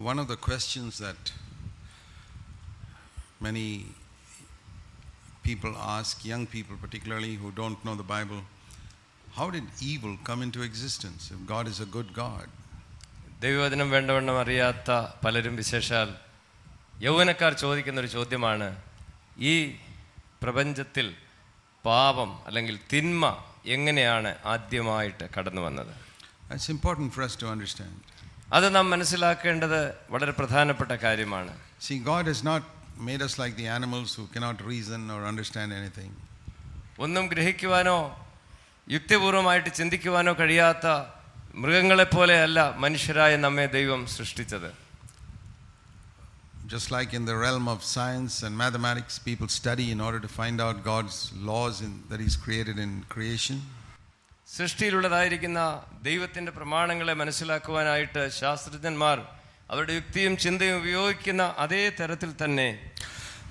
one of the questions that many people ask, young people particularly who don't know the Bible, how did evil come into existence if God is a good God? ദൈവവചനം വേണ്ടവണ്ണം അറിയാത്ത പലരും വിശേഷാൽ യൗവനക്കാർ ചോദിക്കുന്നൊരു ചോദ്യമാണ്, ഈ പ്രപഞ്ചത്തിൽ പാപം അല്ലെങ്കിൽ തിന്മ എങ്ങനെയാണ് ആദ്യമായിട്ട് കടന്നു വന്നത്? It's important for us to understand. അത് നാം മനസ്സിലാക്കേണ്ടത് വളരെ പ്രധാനപ്പെട്ട കാര്യമാണ്. See, God has not made us like the animals who cannot reason or understand anything. ഒന്നും ഗ്രഹിക്കുവാനോ യുക്തിപൂർവമായിട്ട് ചിന്തിക്കുവാനോ കഴിയാത്ത മൃഗങ്ങളെപ്പോലെയല്ല മനുഷ്യരായ നമ്മെ ദൈവം സൃഷ്ടിച്ചത്. Just like in the realm of science and mathematics, people study in order to find out God's laws that He's created in creation. സൃഷ്ടിയിലുള്ളതായിരിക്കുന്ന ദൈവത്തിൻ്റെ പ്രമാണങ്ങളെ മനസ്സിലാക്കുവാനായിട്ട് ശാസ്ത്രജ്ഞന്മാർ അവരുടെ യുക്തിയും ചിന്തയും ഉപയോഗിക്കുന്ന അതേ തരത്തിൽ തന്നെ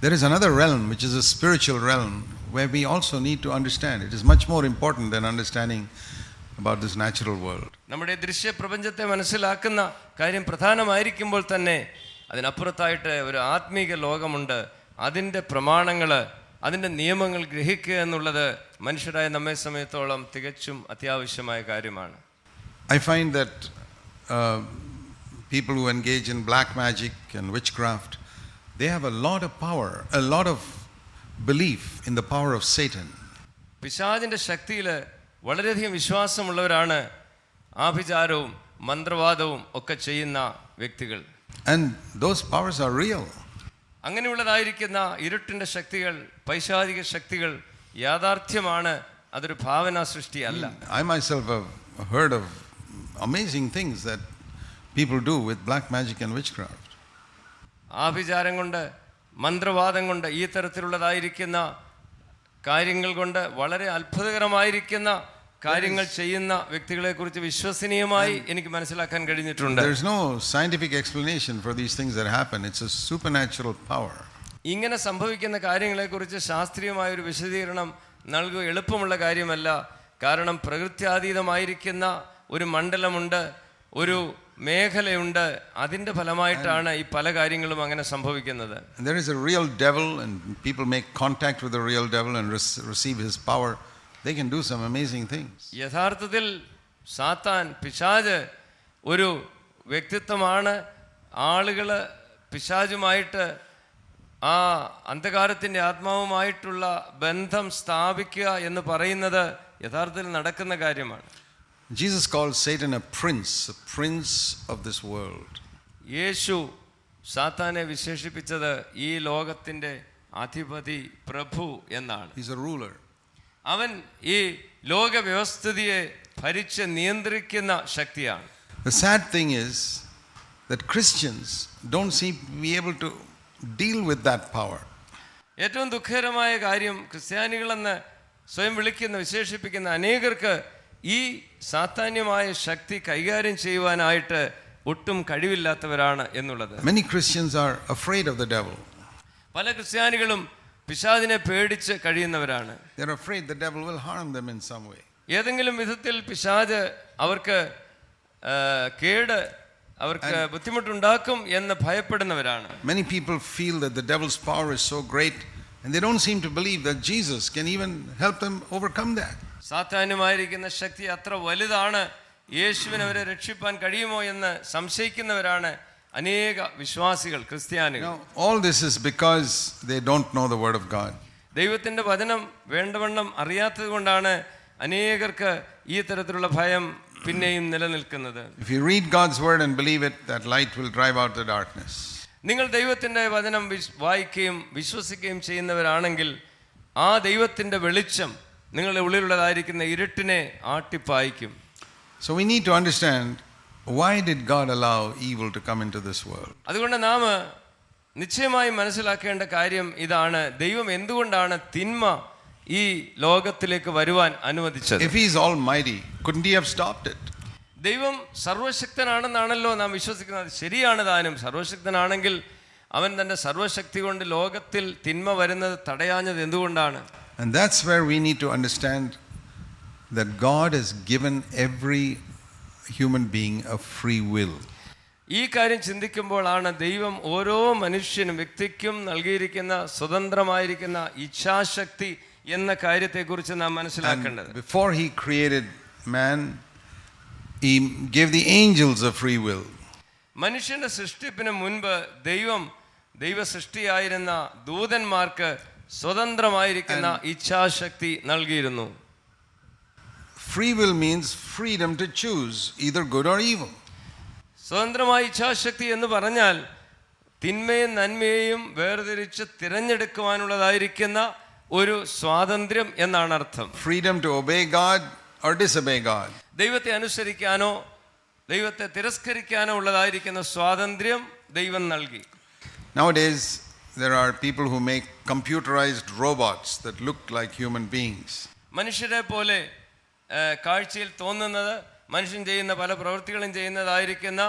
there is another realm which is a spiritual realm where we also need to understand. It is much more important than understanding about this natural world. നമ്മുടെ ദൃശ്യ പ്രപഞ്ചത്തെ മനസ്സിലാക്കുന്ന കാര്യം പ്രധാനമായിരിക്കുമ്പോൾ തന്നെ അതിനപ്പുറത്തായിട്ട് ഒരു ആത്മീക ലോകമുണ്ട്. അതിൻ്റെ പ്രമാണങ്ങൾ, അതിൻ്റെ നിയമങ്ങൾ ഗ്രഹിക്കുക എന്നുള്ളത് മനുഷ്യരായ നമ്മെ സമയത്തോളം തികച്ചും അത്യാവശ്യമായ കാര്യമാണ്. I find that people who engage in black magic and witchcraft, they have a lot of power, a lot of belief in the power of Satan. പിശാചിൻ്റെ ശക്തിയിൽ വളരെയധികം വിശ്വാസമുള്ളവരാണ് ആഭിചാരവും മന്ത്രവാദവും ഒക്കെ ചെയ്യുന്ന വ്യക്തികൾ. And those powers are real. അങ്ങനെയുള്ളതായിരിക്കുന്ന ഇരുട്ടിൻ്റെ ശക്തികൾ, പൈശാചിക ശക്തികൾ യാഥാർത്ഥ്യമാണ്, അതൊരു ഭാവനാ സൃഷ്ടി അല്ല. I myself have heard of amazing things that people do with black magic and witchcraft. ആഭിചാരം കൊണ്ട്, മന്ത്രവാദം കൊണ്ട്, ഈ തരത്തിലുള്ളതായിരിക്കുന്ന കാര്യങ്ങൾ കൊണ്ട് വളരെ അത്ഭുതകരമായിരിക്കുന്ന കാര്യങ്ങൾ ചെയ്യുന്ന വ്യക്തികളെ കുറിച്ച് വിശ്വസനീയമായി എനിക്ക് മനസ്സിലാക്കാൻ കഴിഞ്ഞിട്ടുണ്ട്. There is no scientific explanation for these things that happen. It's a supernatural power. ഇങ്ങനെ സംഭവിക്കുന്ന കാര്യങ്ങളെക്കുറിച്ച് ശാസ്ത്രീയമായ ഒരു വിശദീകരണം നൽകുക എളുപ്പമുള്ള കാര്യമല്ല. കാരണം പ്രകൃത്യാതീതമായിരിക്കുന്ന ഒരു മണ്ഡലമുണ്ട്, ഒരു മേഖലയുണ്ട്. അതിൻ്റെ ഫലമായിട്ടാണ് ഈ പല കാര്യങ്ങളും അങ്ങനെ സംഭവിക്കുന്നത്. There is a real devil and people make contact with the real devil and receive his power. They can do some amazing things. യഥാർത്ഥത്തിൽ സാത്താൻ, പിശാച് ഒരു വ്യക്തിത്വമാണ്. ആളുകൾ പിശാചുമായിട്ട് ആ അന്ധകാരത്തിൻ്റെ ആത്മാവുമായിട്ടുള്ള ബന്ധം സ്ഥാപിക്കുക എന്ന് പറയുന്നത് യഥാർത്ഥത്തിൽ നടക്കുന്ന കാര്യമാണ്. Jesus called Satan a prince of this world. യേശു സാത്താനെ വിശേഷിപ്പിച്ചത് ഈ ലോകത്തിൻ്റെ അധിപതി, പ്രഭു എന്നാണ്. He's a ruler. അവൻ ഈ ലോക വ്യവസ്ഥിതിയെ ഭരിച്ച് നിയന്ത്രിക്കുന്ന ശക്തിയാണ്. The sad thing is that Christians don't seem to be able to deal with that power. ഏറ്റവും ദുഃഖകരമായ കാര്യം, ക്രിസ്ത്യാനികളെന്ന് സ്വയം വിശേഷിപ്പിക്കുന്ന അനേകർക്ക് ഈ സാത്താന്യമായ ശക്തി കൈകാര്യം ചെയ്യുവാനായിട്ട് ഒട്ടും കഴിവില്ലാത്തവരാണ് എന്നുള്ളത്. Many Christians are afraid of the devil. പല ക്രിസ്ത്യാനികളും പിശാചിനെ പേടിച്ച് കഴിയുന്നവരാണ്. They are afraid the devil will harm them in some way. ഏതെങ്കിലും വിധത്തിൽ പിശാച് അവർക്ക് ബുദ്ധിമുട്ടുണ്ടാക്കും എന്ന് ഭയപ്പെടുന്നവരാണ്. Many people feel that the devil's power is so great and they don't seem to believe that Jesus can even help them overcome that. സാത്താന്യമായിരിക്കുന്ന ശക്തി അത്ര വലുതാണ്, യേശുവിനെ അവരെ രക്ഷിപ്പാൻ കഴിയുമോ എന്ന് സംശയിക്കുന്നവരാണ് അനേക വിശ്വാസികൾ, ക്രിസ്ത്യാനികൾ. All this is because they don't know the word of God. ദൈവത്തിന്റെ വചനം വേണ്ടവണ്ണം അറിയാത്തത് കൊണ്ടാണ് അനേകർക്ക് ഈ തരത്തിലുള്ള ഭയം പിന്നെയും നിലനിൽക്കുന്നത്. If you read God's word and believe it, that light will drive out the darkness. നിങ്ങൾ ദൈവത്തിന്റെ വചനം വായിക്കുകയും വിശ്വസിക്കുകയും ചെയ്യുന്നവരാണെങ്കിൽ ആ ദൈവത്തിന്റെ വെളിച്ചം നിങ്ങളുടെ ഉള്ളിലുള്ളതായിരിക്കുന്ന ഇരുട്ടിനെ ആട്ടിപ്പായിക്കും. So we need to understand, why did God allow evil to come into this world? അതുകൊണ്ട് നാം നിശ്ചയമായി മനസ്സിലാക്കേണ്ട കാര്യം ഇതാണ്, ദൈവം എന്തുകൊണ്ടാണ് തിന്മ ഈ ലോകത്തിലേക്ക് വരുവാൻ അനുവദിച്ചത്? If he is almighty, couldn't he have stopped it? ദൈവം സർവശക്തനാണെന്നാണല്ലോ നാം വിശ്വസിക്കുന്നത്. ശരിയാണ് താനും. സർവശക്തനാണെങ്കിൽ അവൻ തൻ്റെ സർവശക്തി കൊണ്ട് ലോകത്തിൽ തിന്മ വരുന്നത് തടയാഞ്ഞത് എന്തുകൊണ്ടാണ്? And that's where we need to understand that God has given every human being a free will. ഈ കാര്യം ചിന്തിക്കുമ്പോഴാണ് ദൈവം ഓരോ മനുഷ്യനും വ്യക്തിക്കും നൽകിയിരിക്കുന്ന സ്വതന്ത്രമായിരിക്കുന്ന ഇച്ഛാശക്തി എന്ന കാര്യത്തെക്കുറിച്ച് നാം മനസ്സിലാക്കേണ്ടത്. Before he created man, he gave the angels a free will. മനുഷ്യന്റെ സൃഷ്ടിപ്പിന് മുൻപ് ദൈവ സൃഷ്ടിയായിരുന്ന ദൂതന്മാർക്ക് സ്വതന്ത്രമായിരിക്കുന്ന ഇച്ഛാശക്തി നൽകിയിരുന്നു. Free will means freedom to choose either good or evil. സ്വതന്ത്രമായ ഇച്ഛാശക്തി എന്ന് പറഞ്ഞാൽ തിന്മയും നന്മയെയും വേർതിരിച്ച് തിരഞ്ഞെടുക്കുവാനുള്ളതായിരിക്കുന്ന ഒരു സ്വാതന്ത്ര്യം എന്നാണ് അർത്ഥം. Freedom to obey God or disobey God. ദൈവത്തെ അനുസരിക്കാനോ ദൈവത്തെ തിരസ്കരിക്കാനോ ഉള്ളതായിരിക്കുന്ന സ്വാതന്ത്ര്യം ദൈവം നൽകി. Nowadays there are people who make computerized robots that look like human beings. മനുഷ്യരെ പോലെ കാഴ്ചയിൽ തോന്നുന്നത് മനുഷ്യൻ ചെയ്യുന്ന പല പ്രവൃത്തികളും ചെയ്യുന്നതായിരിക്കുന്ന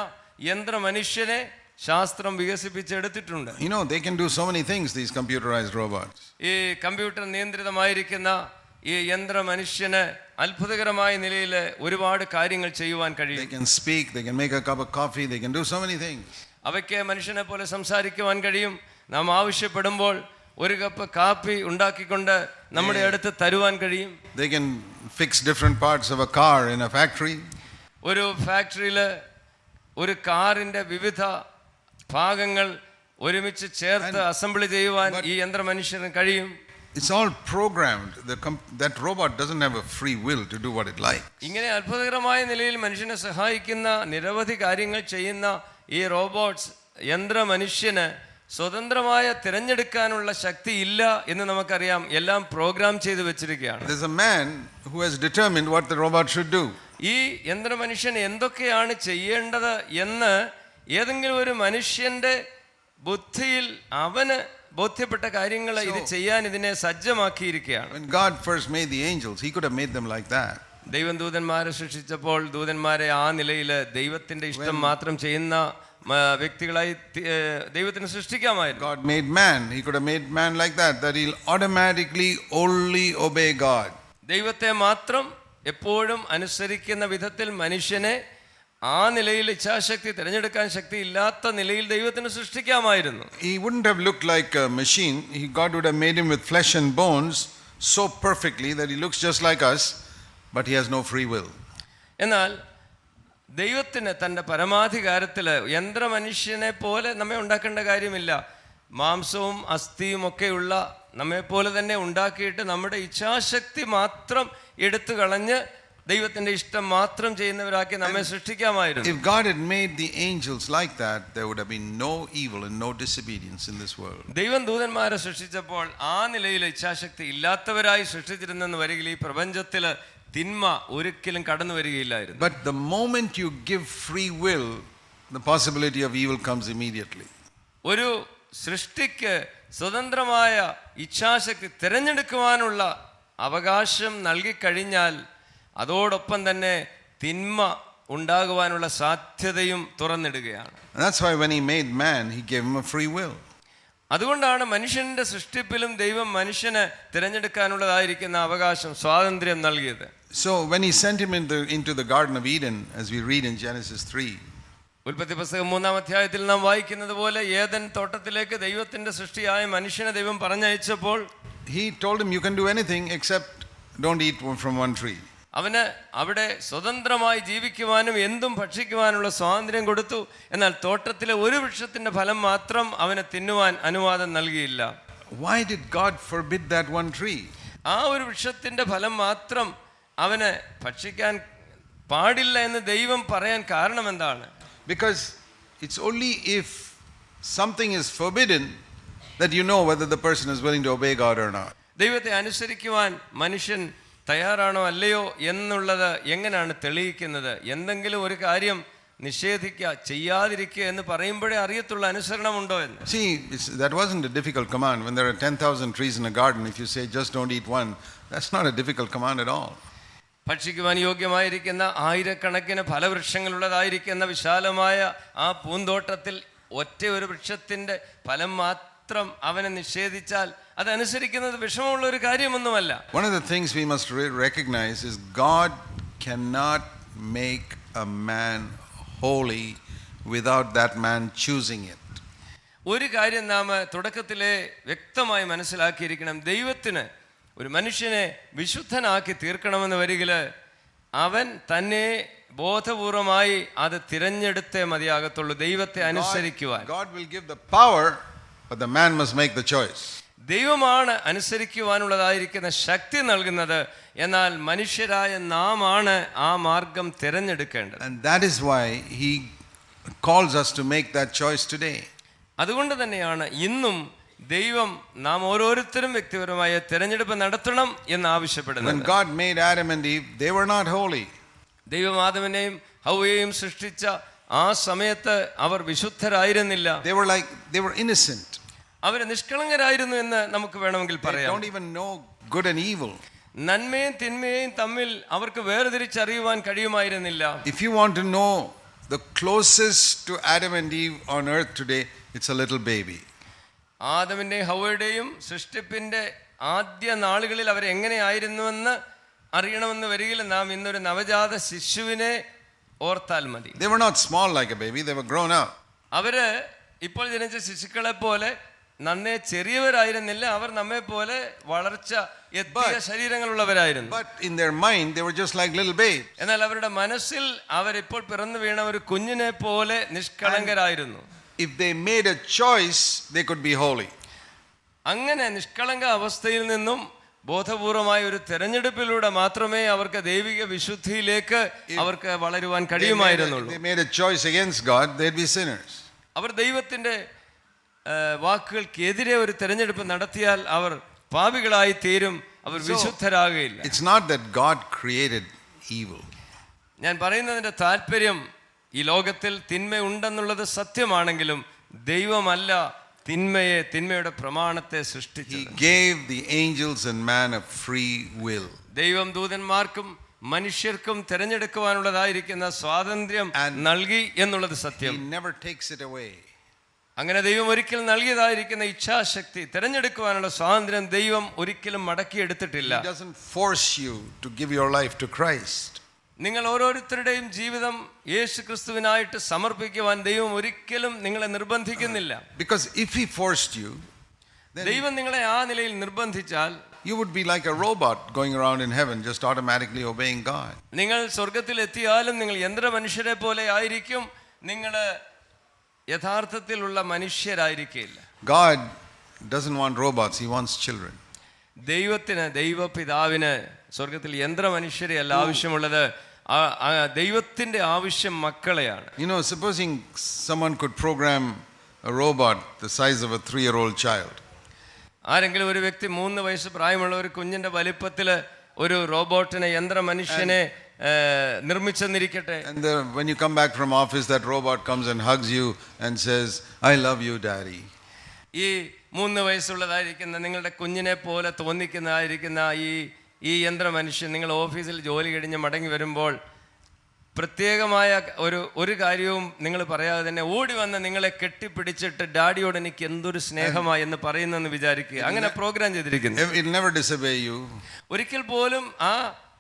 യന്ത്രമനുഷ്യനെ ശാസ്ത്രം വികസിപ്പിച്ചെടുത്തിട്ടുണ്ട്. You know, they can do so many things, these computerized robots. ഈ കമ്പ്യൂട്ടർ നിയന്ത്രിതമായിരിക്കുന്ന ഈ യന്ത്രമനുഷ്യന് അത്ഭുതകരമായ നിലയിൽ ഒരുപാട് കാര്യങ്ങൾ ചെയ്യുവാൻ കഴിയും. They can speak, they can make a cup of coffee, they can do so many things. അവയ്ക്ക് മനുഷ്യനെ പോലെ സംസാരിക്കുവാൻ കഴിയും. നാം ആവശ്യപ്പെടുമ്പോൾ ഒരു കപ്പ് കാപ്പി ഉണ്ടാക്കിക്കൊണ്ട് നമ്മുടെ അടുത്ത് തരുവാൻ കഴിയും. They can fix different parts of a car in a factory. ഒരു ഫാക്ടറിയിൽ ഒരു കാറിന്റെ വിവിധ ഭാഗങ്ങൾ ഒരുമിച്ച് ചേർത്ത് അസംബ്ലി ചെയ്യുവാൻ ഈ യന്ത്രമനുഷ്യന് കഴിയും. It's all programmed. That robot doesn't have a free will to do what it likes. ഇങ്ങനെ അത്ഭുതകരമായ നിലയിൽ മനുഷ്യനെ സഹായിക്കുന്ന നിരവധി കാര്യങ്ങൾ ചെയ്യുന്ന ഈ റോബോട്ട്സ് യന്ത്രമനുഷ്യന് സ്വതന്ത്രമായ തിരഞ്ഞെടുക്കാനുള്ള ശക്തി ഇല്ല എന്ന് നമുക്കറിയാം. എല്ലാം പ്രോഗ്രാം ചെയ്ത് വെച്ചിരിക്കുകയാണ്. There's a man who has determined what the robot should do. ഈ യന്ത്രമനുഷ്യൻ എന്തൊക്കെയാണ് ചെയ്യേണ്ടത് എന്ന് ഏതെങ്കിലും ഒരു മനുഷ്യന്റെ ബുദ്ധിയിൽ അവന് ബോധ്യപ്പെട്ട കാര്യങ്ങൾ ഇത് ചെയ്യാൻ ഇതിനെ സജ്ജമാക്കിയിരിക്കുകയാണ്. When God first made the angels, he could have made them like that. ദൈവം ദൂതന്മാരെ സൃഷ്ടിച്ചപ്പോൾ ദൂതന്മാരെ ആ നിലയിൽ ദൈവത്തിന്റെ ഇഷ്ടം മാത്രം ചെയ്യുന്ന വ്യക്തികളായി ദൈവത്തിന് സൃഷ്ടിക്കാമായിരുന്നു. God made man, he could have made man like that he'll automatically only obey God. ദൈവത്തെ മാത്രം എപ്പോഴും അനുസരിക്കുന്ന വിധത്തിൽ മനുഷ്യനെ ആ നിലയിൽ ഇച്ഛാശക്തി തിരഞ്ഞെടുക്കാൻ ശക്തി ഇല്ലാത്ത നിലയിൽ ദൈവത്തിന് സൃഷ്ടിക്കാമായിരുന്നു. He wouldn't have looked like a machine. God would have made him with flesh and bones so perfectly that he looks just like us, but he has no free will. എന്നാൽ ദൈവത്തിന് തൻ്റെ പരമാധികാരത്തിൽ യന്ത്രമനുഷ്യനെ പോലെ നമ്മെ ഉണ്ടാക്കേണ്ട കാര്യമില്ല. മാംസവും അസ്ഥിയും ഒക്കെയുള്ള നമ്മെപ്പോലെ തന്നെ ഉണ്ടാക്കിയിട്ട് നമ്മുടെ ഇച്ഛാശക്തി മാത്രം എടുത്തു കളഞ്ഞ് ദൈവത്തിന്റെ ഇഷ്ടം മാത്രം ചെയ്യുന്നവരാക്കി നമ്മെ സൃഷ്ടിക്കാമായിരുന്നു. If God had made the angels like that, there would have been no evil and no disobedience in this world. ദൈവം ദൂതന്മാരെ സൃഷ്ടിച്ചപ്പോൾ ആ നിലയിൽ ഇച്ഛാശക്തി ഇല്ലാത്തവരായി സൃഷ്ടിച്ചിരുന്നെന്ന് വരികിൽ ഈ പ്രപഞ്ചത്തിൽ തിന്മ ഒരിക്കലും കടന്നു വരികയില്ലായിരുന്നു. But the moment you give free will, the possibility of evil comes immediately. ഒരു സൃഷ്ടിക്ക് സ്വതന്ത്രമായ ഇച്ഛാശക്തി തിരഞ്ഞെടുക്കുവാനുള്ള അവകാശം നൽകിക്കഴിഞ്ഞാൽ അതോടൊപ്പം തന്നെ തിന്മ ഉണ്ടാകുവാനുള്ള സാധ്യതയും തുറന്നിടുകയാണ്. That's why when he made man, he gave him a free will. അതുകൊണ്ടാണ് മനുഷ്യന്റെ സൃഷ്ടിപ്പിലും ദൈവം മനുഷ്യന് തിരഞ്ഞെടുക്കാനുള്ളതായിരിക്കുന്ന അവകാശം സ്വാതന്ത്ര്യം നൽകിയത്. So when he sent him into the Garden of Eden, as we read in Genesis 3, ഉൽപ്പത്തി പുസ്തകം 3-ാം അധ്യായത്തിൽ നാം വായിക്കുന്നത് പോലെ ഏദൻ തോട്ടത്തിലേക്ക് ദൈവത്തിന്റെ സൃഷ്ടിയായ മനുഷ്യനെ ദൈവം പറഞ്ഞയച്ചപ്പോൾ he told him, you can do anything except don't eat from one tree. അവന് അവിടെ സ്വതന്ത്രമായി ജീവിക്കുവാനും എന്തും ഭക്ഷിക്കുവാനുള്ള സ്വാതന്ത്ര്യം കൊടുത്തു. എന്നാൽ തോട്ടത്തിലെ ഒരു വൃക്ഷത്തിന്റെ ഫലം മാത്രം അവന് തിന്നുവാൻ അനുവാദം നൽകിയില്ല. Why did God forbid that one tree? ആ ഒരു വൃക്ഷത്തിന്റെ ഫലം മാത്രം അവന് ഭക്ഷിക്കാൻ പാടില്ല എന്ന് ദൈവം പറയാൻ കാരണം എന്താണ്? Because it's only if something is forbidden that you know whether the person is willing to obey God or not. ദൈവത്തെ അനുസരിക്കുവാൻ മനുഷ്യൻ തയ്യാറാണോ അല്ലയോ എന്നുള്ളത് എങ്ങനെയാണ് തെളിയിക്കുന്നത്? എന്തെങ്കിലും ഒരു കാര്യം നിഷേധിക്കുക, ചെയ്യാതിരിക്കുക എന്ന് പറയുമ്പോഴേ അറിയത്തുള്ള അനുസരണമുണ്ടോ എന്ന്. See, that wasn't a difficult command. When there are 10,000 trees in a garden, if you say just don't eat one, that's not a difficult command at all. ഭക്ഷിക്കുവാൻ യോഗ്യമായിരിക്കുന്ന ആയിരക്കണക്കിന് ഫലവൃക്ഷങ്ങളുള്ളതായിരിക്കുന്ന വിശാലമായ ആ പൂന്തോട്ടത്തിൽ ഒറ്റ ഒരു വൃക്ഷത്തിന്റെ ഫലം മാത്രം അവനെ നിഷേധിച്ചാൽ അതനുസരിക്കുന്നത് വിഷമമുള്ള ഒരു കാര്യമൊന്നുമല്ല. One of the things we must recognize is God cannot make a man holy without that man choosing it. ഒരു കാര്യം നാം തുടക്കത്തിലെ വ്യക്തമായി മനസ്സിലാക്കിയിരിക്കണം. ദൈവത്തിന് ഒരു മനുഷ്യനെ വിശുദ്ധനാക്കി തീർക്കണമെന്ന് വരികിൽ അവൻ തന്നെ ബോധപൂർവമായി അത് തിരഞ്ഞെടുത്തേ മതിയാകത്തുള്ളൂ ദൈവത്തെ അനുസരിക്കുവാൻ. God will give the power, but the man must make the choice. ദൈവമാണ് അനുസരിക്കുവാനുള്ളതായിരിക്കുന്ന ശക്തി നൽകുന്നത്, എന്നാൽ മനുഷ്യരായ നാം ആണ് ആ മാർഗം തിരഞ്ഞെടുക്കേണ്ടത്. And that is why he calls us to make that choice today. അതുകൊണ്ട് തന്നെയാണ് ഇന്നും ദൈവം നാം ഓരോരുത്തരും വ്യക്തിപരമായ തിരഞ്ഞെടുപ്പ് നടത്തണം എന്ന് ആവശ്യപ്പെടുന്നത്. When God made Adam and Eve, they were not holy. ദൈവം ആദമിനെയും ഹവ്വയെയും സൃഷ്ടിച്ച ആ സമയത്ത് അവർ വിശുദ്ധരായിരുന്നില്ല. They were innocent. അവർ നിഷ്കളങ്കരായിരുന്നു എന്ന് നമുക്ക് വേണമെങ്കിൽ They പറയാം. don't even know good and evil. നന്മയും തിന്മയും തമ്മിൽ അവർക്ക് വേർതിരിച്ചറിയുവാൻ കഴിയുമായിരുന്നില്ല. If you want to know the closest to Adam and Eve on earth today, it's a little baby. ആദമിന്റെയും ഹവ്വയുടെയും സൃഷ്ടിപ്പിന്റെ ആദ്യ നാളുകളിൽ അവർ എങ്ങനെയായിരുന്നുവെന്ന് അറിയണമെന്ന് വരികിൽ നാം ഇന്നൊരു നവജാത ശിശുവിനെ ഓർത്താൽ മതി. They were not small like a baby, they were grown up. അവര് ഇപ്പോൾ ജനിച്ച ശിശുക്കളെ പോലെ നന്നേ ചെറിയവരായിരുന്നില്ല, അവർ നമ്മെ പോലെ വളർച്ച എത്തിയ ശരീരങ്ങളുള്ളവരായിരുന്നു. But in their mind they were just like little babes. എന്നാൽ അവരുടെ മനസ്സിൽ അവരിപ്പോൾ പിറന്നു വീണ ഒരു കുഞ്ഞിനെ പോലെ നിഷ്കളങ്കരായിരുന്നു. If they made a choice, they could be holy. അങ്ങനെ നിഷ്കളങ്ക അവസ്ഥയിൽ നിന്നും ബോധപൂർവമായ ഒരു തെരഞ്ഞെടുപ്പിലൂടെ മാത്രമേ അവർക്ക് ദൈവിക വിശുദ്ധിയിലേക്ക് അവർക്ക് വളരുവാൻ കഴിയുമായിരുന്നുള്ളൂ. They made a choice against God, they'd be sinners. അവർ ദൈവത്തിന്റെ വാക്കുകൾക്കെതിരെ ഒരു തെരഞ്ഞെടുപ്പ് നടത്തിയാൽ അവർ പാപികളായി തീരും, അവർ വിശുദ്ധരാകുകയില്ല. It's not that God created evil. ഞാൻ പറയുന്നതിന്റെ താല്പര്യം, ഈ ലോകത്തിൽ തിന്മ ഉണ്ടെന്നുള്ളത് സത്യമാണെങ്കിലും ദൈവമല്ല തിന്മയുടെ പ്രമാണത്തെ സൃഷ്ടിച്ചത്. He gave the angels and man a free will. ദൈവം ദൂതന്മാർക്കും മനുഷ്യർക്കും തിരഞ്ഞെടുക്കുവാനുള്ളതായിരിക്കുന്ന സ്വാതന്ത്ര്യം നൽകി എന്നുള്ളത് സത്യം. He never takes it away. അങ്ങനെ ദൈവം ഒരിക്കൽ നൽകിയതായിരിക്കുന്ന ഇച്ഛാശക്തി, തിരഞ്ഞെടുക്കുവാനുള്ള സ്വാതന്ത്ര്യം ദൈവം ഒരിക്കലും മടക്കിയെടുത്തിട്ടില്ല. He doesn't force you to give your life to Christ. നിങ്ങൾ ഓരോരുത്തരുടെയും ജീവിതം യേശു ക്രിസ്തുവിനായിട്ട് സമർപ്പിക്കുവാൻ ദൈവം ഒരിക്കലും നിങ്ങളെ നിർബന്ധിക്കുന്നില്ല. Because if he forced you, ദൈവം നിങ്ങളെ ആ നിലയിൽ നിർബന്ധിച്ചാൽ you would be like a robot going around in heaven just automatically obeying God. നിങ്ങൾ സ്വർഗ്ഗത്തിൽ എത്തിയാലും നിങ്ങൾ യന്ത്രമനുഷ്യരെ പോലെ ആയിരിക്കും, നിങ്ങൾ യഥാർത്ഥത്തിലുള്ള മനുഷ്യരായിരിക്കില്ല. God doesn't want robots, he wants children. ദൈവപിതാവിന് സ്വർഗ്ഗത്തിൽ യന്ത്രമനുഷ്യരെ അല്ല ആവശ്യമുള്ളത്, ദൈവത്തിന്റെ ആവശ്യം മക്കളെയാണ്. You know, supposing someone could program a robot the size of a 3-year-old child. ആരെങ്കിലും ഒരു വ്യക്തി 3 വയസ്സ് പ്രായമുള്ള ഒരു കുഞ്ഞിന്റെ വലിപ്പത്തില് ഒരു റോബോട്ടിനെ, യന്ത്രമനുഷ്യനെ നിർമ്മിച്ചെന്നിരിക്കട്ടെ. And when you come back from office, that robot comes and hugs you and says, I love you, daddy. ഈ 3 വയസ്സുള്ളതായിരിക്കുന്ന നിങ്ങളുടെ കുഞ്ഞിനെ പോലെ തോന്നിക്കുന്നതായിരിക്കുന്ന ഈ യന്ത്രമനുഷ്യൻ നിങ്ങൾ ഓഫീസിൽ ജോലി കഴിഞ്ഞ് മടങ്ങി വരുമ്പോൾ പ്രത്യേകമായ ഒരു കാര്യവും നിങ്ങൾ പറയാതെ തന്നെ ഓടി വന്ന് നിങ്ങളെ കെട്ടിപ്പിടിച്ചിട്ട് ഡാഡിയോട് എനിക്ക് എന്തൊരു സ്നേഹമായി എന്ന് പറയുന്നെന്ന് വിചാരിക്കുക. അങ്ങനെ പ്രോഗ്രാം ചെയ്തിരിക്കുന്നു. It will never disobey you. ഒരിക്കൽ പോലും ആ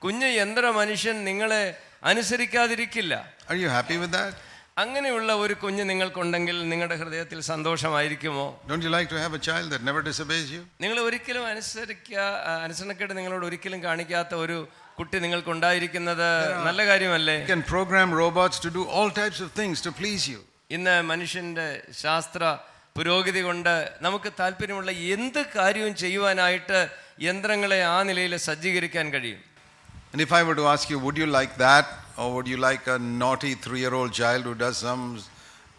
കുഞ്ഞു യന്ത്ര മനുഷ്യൻ നിങ്ങളെ അനുസരിക്കാതിരിക്കില്ല. Are you happy with that? അങ്ങനെയുള്ള ഒരു കുഞ്ഞ് നിങ്ങൾക്കുണ്ടെങ്കിൽ നിങ്ങളുടെ ഹൃദയത്തിൽ സന്തോഷമായിരിക്കുമോ? Don't you like to have a child that never disobeys you? നിങ്ങൾ ഒരിക്കലും അനുസരണക്കേട് നിങ്ങളോട് ഒരിക്കലും കാണിക്കാത്ത ഒരു കുട്ടി നിങ്ങൾക്കുണ്ടായിരിക്കുന്നത് നല്ല കാര്യമല്ലേ? You can program robots to do all types of things to please you. ഇന്ന് മനുഷ്യന്റെ ശാസ്ത്ര പുരോഗതി കൊണ്ട് നമുക്ക് താല്പര്യമുള്ള എന്ത് കാര്യവും ചെയ്യുവാനായിട്ട് യന്ത്രങ്ങളെ ആ നിലയിൽ സജ്ജീകരിക്കാൻ കഴിയും. And if I were to ask you, would you like that, or would you like a naughty 3-year-old child who does some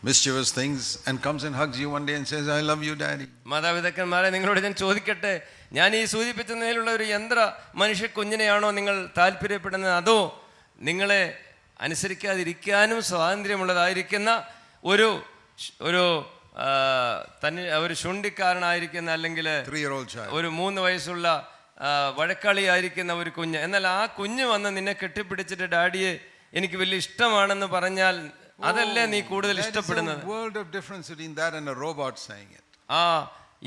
mischievous things and comes and hugs you one day and says, I love you, daddy? മാതാപിതാക്കന്മാരെ, നിങ്ങളോട് ഞാൻ ചോദിക്കട്ടെ, ഞാൻ ഈ സൂചിപ്പിച്ച നിലയിലുള്ള ഒരു യന്ത്ര മനുഷ്യ കുഞ്ഞിനെയാണോ നിങ്ങൾ താല്പര്യപ്പെടുന്നത്, അതോ നിങ്ങളെ അനുസരിക്കാതിരിക്കാനും സ്വാതന്ത്ര്യമുള്ളതായിരിക്കുന്ന ഒരു ശുണ്ഠിക്കാരനായിരിക്കുന്ന അല്ലെങ്കിൽ ഒരു 3 വയസ്സുള്ള വഴക്കാളിയായിരിക്കുന്ന ഒരു കുഞ്ഞ്, എന്നാൽ ആ കുഞ്ഞ് വന്ന് നിന്നെ കെട്ടിപ്പിടിച്ചിട്ട് ഡാഡിയെ എനിക്ക് വലിയ ഇഷ്ടമാണെന്ന് പറഞ്ഞാൽ അതല്ലേ നീ കൂടുതൽ ഇഷ്ടപ്പെടുന്നത്? ആ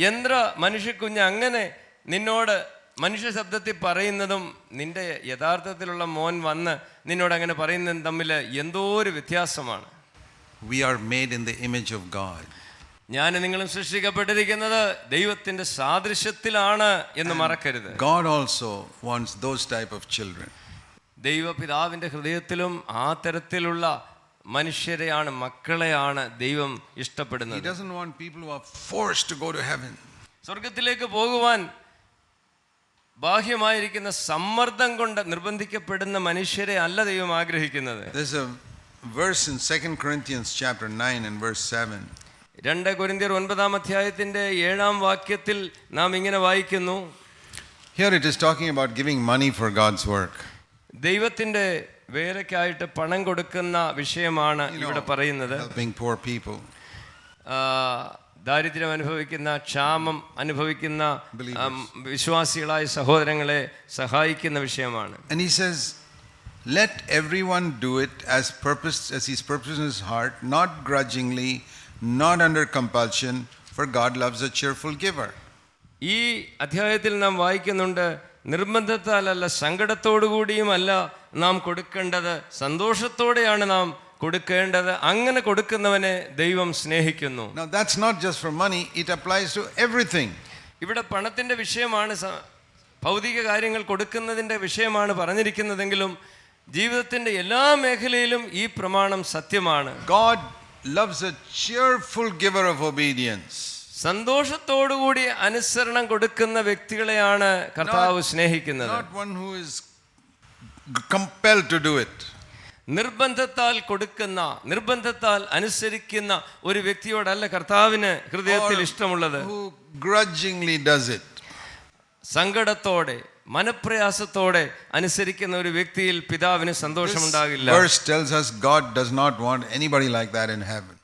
യന്ത്ര മനുഷ്യക്കുഞ്ഞ് അങ്ങനെ നിന്നോട് മനുഷ്യ ശബ്ദത്തിൽ പറയുന്നതും നിന്റെ യഥാർത്ഥത്തിലുള്ള മോൻ വന്ന് നിന്നോട് അങ്ങനെ പറയുന്നതും തമ്മിൽ എന്തോ ഒരു വ്യത്യാസമാണ്. we are made in the image of God. ഞാൻ നിങ്ങളും സൃഷ്ടിക്കപ്പെട്ടിരിക്കുന്നത് ദൈവത്തിന്റെ സാദൃശ്യത്തിലാണ് എന്ന് മറക്കരുത്. God also wants those type of children. ദൈവപിതാവിന്റെ ഹൃദയത്തിലും ആ തരത്തിലുള്ള മനുഷ്യരെയാണ്, മക്കളെയാണ് ദൈവം ഇഷ്ടപ്പെടുന്നത്. He doesn't want people who are forced to go to heaven. സ്വർഗ്ഗത്തിലേക്ക് പോകുവാൻ ബാഹ്യമായിരിക്കുന്ന സമ്മർദ്ദം കൊണ്ട് നിർബന്ധിക്കപ്പെടുന്ന മനുഷ്യരെ അല്ല ദൈവം ആഗ്രഹിക്കുന്നത്. There's a verse in 2 Corinthians chapter 9 and verse 7. 2 കൊരിന്ത്യർ 9 അധ്യായത്തിന്റെ 7 വാക്യത്തിൽ നാം ഇങ്ങനെ വായിക്കുന്നു. Here it is talking about giving money for God's work. ദൈവത്തിന്റെ വേലയ്ക്കായിട്ട് പണം കൊടുക്കുന്ന വിഷയമാണ് ഇവിടെ പറയുന്നത്. Helping poor people. ദാരിദ്ര്യം അനുഭവിക്കുന്ന, ക്ഷാമം അനുഭവിക്കുന്ന വിശ്വാസികളായ സഹോദരങ്ങളെ സഹായിക്കുന്ന വിഷയമാണ്. And he says, let everyone do it as he's purposed in his heart, not grudgingly, not under compulsion, for God loves a cheerful giver. ഈ അധ്യായത്തിൽ നാം വായിക്കുന്നുണ്ട്, നിർബന്ധത്താലല്ല സങ്കടത്തോടുകൂടിയുമല്ല നാം കൊടുക്കേണ്ടത്, സന്തോഷത്തോടെയാണ് നാം കൊടുക്കേണ്ടത്. അങ്ങനെ കൊടുക്കുന്നവനെ ദൈവം സ്നേഹിക്കുന്നു. Now that's not just for money, it applies to everything. ഇവിടെ പണത്തിന്റെ വിഷയമാണ്, ഭൗതിക കാര്യങ്ങൾ കൊടുക്കുന്നതിന്റെ വിഷയമാണ് പറഞ്ഞിരിക്കുന്നതെങ്കിലും ജീവിതത്തിന്റെ എല്ലാ മേഖലയിലും ഈ പ്രമാണം സത്യമാണ്. God loves a cheerful giver of obedience. സന്തോഷത്തോടുകൂടി അനുസരണം കൊടുക്കുന്ന വ്യക്തികളെയാണ് കർത്താവ് സ്നേഹിക്കുന്നത്. Not one who is compelled to do it. നിർബന്ധത്താൽ കൊടുക്കുന്ന, നിർബന്ധത്താൽ അനുസരിക്കുന്ന ഒരു വ്യക്തിയോടല്ല കർത്താവിന് ഹൃദയത്തിൽ ഇഷ്ടമുള്ളത്. Who grudgingly does it. സങ്കടത്തോടെ, മനപ്രയാസത്തോടെ അനുസരിക്കുന്ന ഒരു വ്യക്തിയിൽ പിതാവിന് സന്തോഷമുണ്ടാകില്ല. This verse tells us God does not want anybody like that in heaven.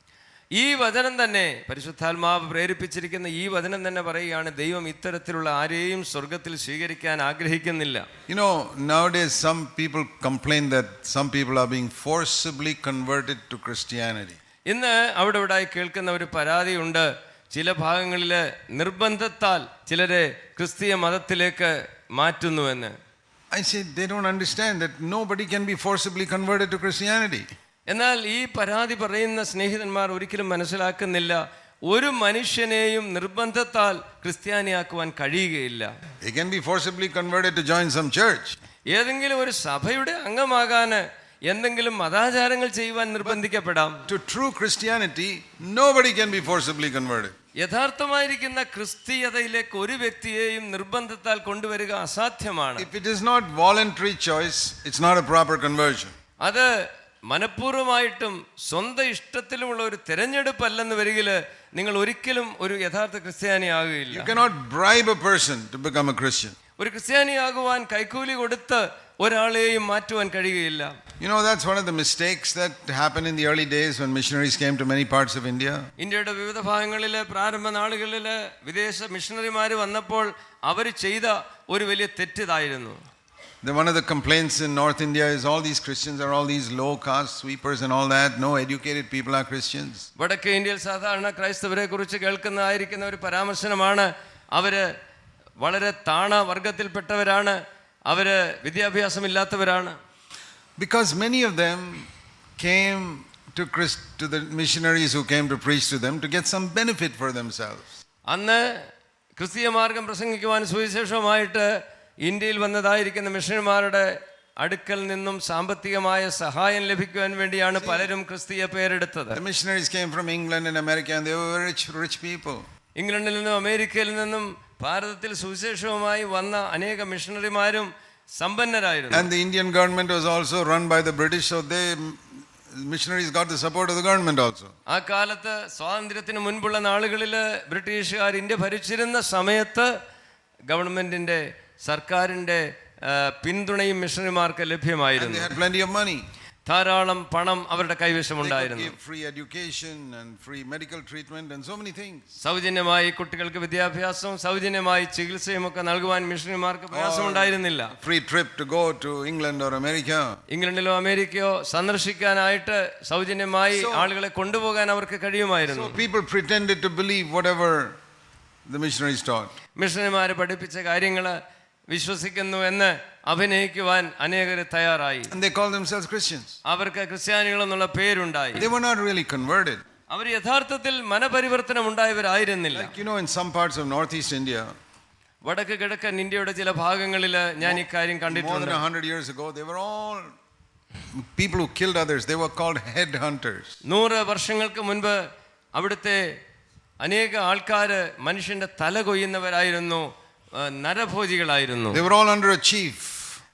ഈ വചനം തന്നെ, പരിശുദ്ധാത്മാവ് പ്രേരിപ്പിച്ചിരിക്കുന്ന ഈ വചനം തന്നെ പറയുകയാണ്, ദൈവം ഇത്തരത്തിലുള്ള ആരെയും സ്വർഗത്തിൽ സ്വീകരിക്കാൻ ആഗ്രഹിക്കുന്നില്ല. You know, nowadays some people complain that some people are being forcibly converted to Christianity. ഇന്ന് അവിടെ ഇവിടെ കേൾക്കുന്ന ഒരു പരാതിയുണ്ട്, ചില ഭാഗങ്ങളിൽ നിർബന്ധത്താൽ ചിലരെ ക്രിസ്തീയ മതത്തിലേക്ക് മാറ്റുന്നുവെന്ന്. I say they don't understand that nobody can be forcibly converted to Christianity. എന്നാൽ ഈ പരാതി പറയുന്ന സ്നേഹിതന്മാർ ഒരിക്കലും മനസ്സിലാക്കുന്നില്ല, ഒരു മനുഷ്യനെയും നിർബന്ധത്താൽ ക്രിസ്ത്യാനിയാക്കുവാൻ കഴിയുകയില്ല. They can be forcibly converted to join some church. ഏതെങ്കിലും ഒരു സഭയുടെ അംഗമാകാൻ, എന്തെങ്കിലും മതാചാരങ്ങൾ ചെയ്യുവാൻ നിർബന്ധിക്കപ്പെടാം. To true Christianity, nobody can be forcibly converted. യഥാർത്ഥമായിരിക്കുന്ന ക്രിസ്തീയതയിലേക്ക് ഒരു വ്യക്തിയെയും നിർബന്ധത്താൽ കൊണ്ടുവരിക അസാധ്യമാണ്. If it is not voluntary choice, it's not a proper conversion. അത് മനഃപൂർവ്വമായിട്ടും സ്വന്തം ഇഷ്ടത്തിലുമുള്ള ഒരു തെരഞ്ഞെടുപ്പല്ലെന്ന് വരികിൽ നിങ്ങൾ ഒരിക്കലും ഒരു യഥാർത്ഥ ക്രിസ്ത്യാനിയാകുകയില്ല. You cannot bribe a person to become a Christian. ഒരു ക്രിസ്ത്യാനിയാകുവാൻ കൈക്കൂലി കൊടുത്ത് ഒരാളെയും മാറ്റുവാൻ കഴിയുകയില്ല. You know, that's one of the mistakes that happened in the early days when missionaries came to many parts of India. ഇന്ത്യയുടെ വിവിധ ഭാഗങ്ങളിലെ പ്രാരംഭ നാളുകളിൽ വിദേശ മിഷണറിമാർ വന്നപ്പോൾ അവർ ചെയ്ത ഒരു വലിയ തെറ്റിതായിരുന്നു. One of the complaints in North India is all these Christians are all these low caste sweepers and all that. No educated people are Christians. വടക്കേ ഇന്ത്യയിൽ സാധാരണ ക്രൈസ്തവരെ കുറിച്ച് കേൾക്കുന്നതായിരിക്കുന്ന ഒരു പരാമർശനമാണ്, അവര് വളരെ താണ വർഗത്തിൽപ്പെട്ടവരാണ്, അവര് വിദ്യാഭ്യാസമില്ലാത്തവരാണ്. Because many of them came to the missionaries who came to preach to them to get some benefit for themselves. അന്ന് ക്രിസ്തീയ മാർഗം പ്രസംഗിക്കുവാൻ സുവിശേഷമായിട്ട് ഇന്ത്യയിൽ വന്നതായിരിക്കുന്ന മിഷണറിമാരുടെ അടുക്കൽ നിന്നും സാമ്പത്തികമായ സഹായം ലഭിക്കുവാൻ വേണ്ടിയാണ് പലരും ക്രിസ്തീയ പേരെടുത്തത്. The missionaries came from England and America and they were rich people. ഇംഗ്ലണ്ടിൽ നിന്നും അമേരിക്കയിൽ നിന്നും ഭാരതത്തിൽ സുവിശേഷവുമായി വന്ന അനേക മിഷണറിമാരും സമ്പന്നരായിരുന്നു. And the Indian government was also run by the British, so missionaries got the support of the government also. ആ കാലത്ത് സ്വാതന്ത്ര്യത്തിന് മുൻപുള്ള നാളുകളിൽ ബ്രിട്ടീഷുകാർ ഇന്ത്യ ഭരിച്ചിരുന്ന സമയത്ത് ഗവൺമെന്റിന്റെ, സർക്കാരിന്റെ പിന്തുണയും മിഷണറിമാർക്ക് ലഭ്യമായിരുന്നു. And they had plenty of money. ധാരാളം പണം അവരുടെ കൈവശമുണ്ടായിരുന്നു. They could give free education and free medical treatment and so many things. സൗജന്യമായി കുട്ടികൾക്ക് വിദ്യാഭ്യാസവും സൗജന്യമായി ചികിത്സയും ഒക്കെ നൽകുവാൻ മിഷണറിമാർക്ക് പ്രയാസമുണ്ടായിരുന്നില്ല. Free trip to go to England or America. ഇംഗ്ലണ്ടിലോ അമേരിക്കയോ സന്ദർശിക്കാനായിട്ട് സൗജന്യമായി ആളുകളെ കൊണ്ടുപോകാൻ അവർക്ക് കഴിയുമായിരുന്നു. So people pretended to believe whatever the missionaries taught. മിഷണറിമാർ പഠിപ്പിച്ച കാര്യങ്ങൾ വിശ്വസിക്കുന്നു എന്ന് അഭിനയിക്കുവാൻ അനേകർ തയ്യാറായി. And they call themselves Christians. അവർക്ക് ക്രിസ്ത്യാനികൾ എന്നുള്ള പേരുണ്ടായി. They were not really converted. അവർ യഥാർത്ഥത്തിൽ മനപരിവർത്തനം ഉണ്ടായവരായിരുന്നില്ല. Like, in some parts of northeast India, വടക്ക് കിഴക്കൻ ഇന്ത്യയുടെ ചില ഭാഗങ്ങളിൽ ഞാൻ ഈ കാര്യം more കണ്ടിട്ടുണ്ട്. than 100 years ago, they were all people who killed others. They were called headhunters. 100 വർഷങ്ങൾക്ക് മുൻപ് അവിടുത്തെ അനേക ആൾക്കാര് മനുഷ്യന്റെ തല കൊയ്യുന്നവരായിരുന്നു, നരഭോജികളായിരുന്നു. They were all under a chief.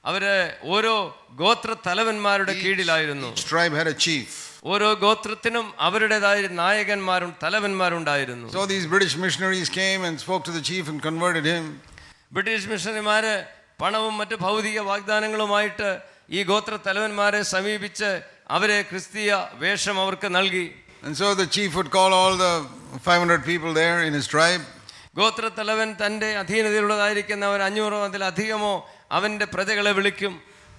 അവര് ഓരോ ഗോത്ര തലവന്മാരുടെ കീഴിലായിരുന്നു. Each tribe had a chief. ഓരോ ഗോത്രത്തിനും അവരുടേതായ നായകന്മാരും തലവന്മാരുണ്ടായിരുന്നു. So these British missionaries came and spoke to the chief and converted him. British മിഷണറിമാര് പണവും മറ്റ് ഭൗതിക വാഗ്ദാനങ്ങളുമായിട്ട് ഈ ഗോത്ര തലവന്മാരെ സമീപിച്ച് അവരെ ക്രിസ്തീയ വേഷം അവർക്ക് നൽകി. And so the chief would call all the 500 people there in his tribe. ഗോത്ര തലവൻ തന്റെ അധീനതയിലുള്ളതായിരിക്കുന്നവർ 500 അതിലധികമോ അവന്റെ പ്രജകളെ വിളിക്കും.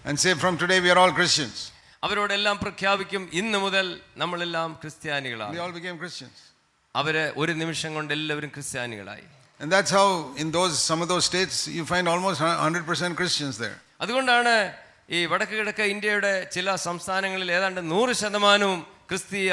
And say, from today we are all Christians. അവരോടെല്ലാം പ്രഖ്യാപിക്കും, ഇന്ന് മുതൽ നമ്മളെല്ലാം ക്രിസ്ത്യാനികളാണ്. They all became Christians. അവര് ഒരു നിമിഷം കൊണ്ട് എല്ലാവരും ക്രിസ്ത്യാനികളായി. And that's how in some of those states you find almost 100% Christians there. അതുകൊണ്ടാണ് ഈ വടക്ക് കിഴക്ക് ഇന്ത്യയുടെ ചില സംസ്ഥാനങ്ങളിൽ ഏതാണ്ട് 100% ക്രിസ്തീയ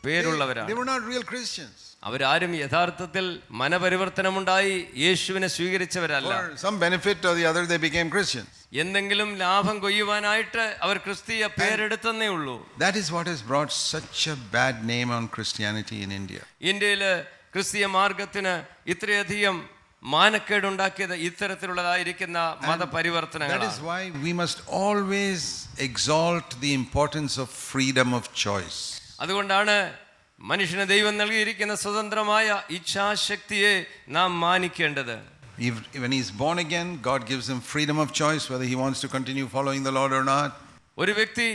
പേരുള്ളവരാണ്. They were not real Christians. അവരാരും യഥാർത്ഥത്തിൽ മനപരിവർത്തനമുണ്ടായി യേശുവിനെ സ്വീകരിച്ചവരല്ല. For some benefit or the other they became Christians. എന്തെങ്കിലും ലാഭം കൊയ്യുവാനായിട്ട് അവർ ക്രിസ്തീയ പേരെടുത്തന്നേ ഉള്ളൂ. That is what has brought such a bad name on Christianity in India. ഇന്ത്യയില് ക്രിസ്തീയ മാർഗത്തിന് ഇത്രയധികം മാനക്കേടുണ്ടാക്കിയത് ഇത്തരത്തിലുള്ളതായിരിക്കുന്ന മതപരിവർത്തനങ്ങൾ. That is why we must always exalt the importance of freedom of choice. അതുകൊണ്ടാണ് മനുഷ്യന് ദൈവം നൽകിയിരിക്കുന്ന സ്വതന്ത്രമായ ഇച്ഛാശക്തിയെ നാം മാനിക്കേണ്ടത്. When he is born again, God gives him freedom of choice whether he wants to continue following the Lord or not. ഒരു വ്യക്തി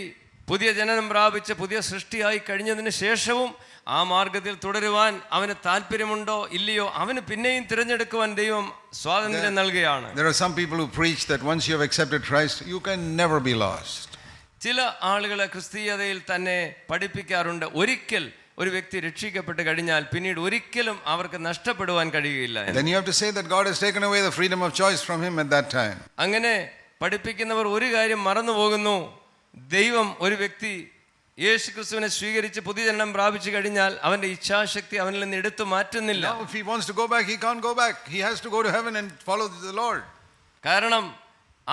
പുതിയ ജനനം പ്രാപിച്ച് പുതിയ സൃഷ്ടിയായി കഴിഞ്ഞതിന് ശേഷവും ആ മാർഗത്തിൽ തുടരുവാൻ അവന് താല്പര്യമുണ്ടോ ഇല്ലയോ അവന് പിന്നെയും തിരഞ്ഞെടുക്കുവാൻ ദൈവം സ്വാതന്ത്ര്യം നൽകുകയാണ്. There are some people who preach that once you have accepted Christ, you can never be lost. ചില ആളുകളെ ക്രിസ്തീയതയിൽ തന്നെ പഠിപ്പിക്കാറുണ്ട്, ഒരിക്കൽ ഒരു വ്യക്തി രക്ഷിക്കപ്പെട്ട് കഴിഞ്ഞാൽ പിന്നീട് ഒരിക്കലും അവർക്ക് നഷ്ടപ്പെടുവാൻ കഴിയുകയില്ല. Then you have to say that God has taken away the freedom of choice from him at that time. അങ്ങനെ പഠിപ്പിക്കുന്നവർ ഒരു കാര്യം മറന്നു പോകുന്നു, ദൈവം ഒരു വ്യക്തി യേശു ക്രിസ്തുവിനെ സ്വീകരിച്ച് പുതിയ ജനനം പ്രാപിച്ചു കഴിഞ്ഞാൽ അവന്റെ ഇച്ഛാശക്തി അവനിൽ നിന്ന് എടുത്തു മാറ്റുന്നില്ല. Now if he wants to go back, he can't go back. He has to go to heaven and follow the Lord. കാരണം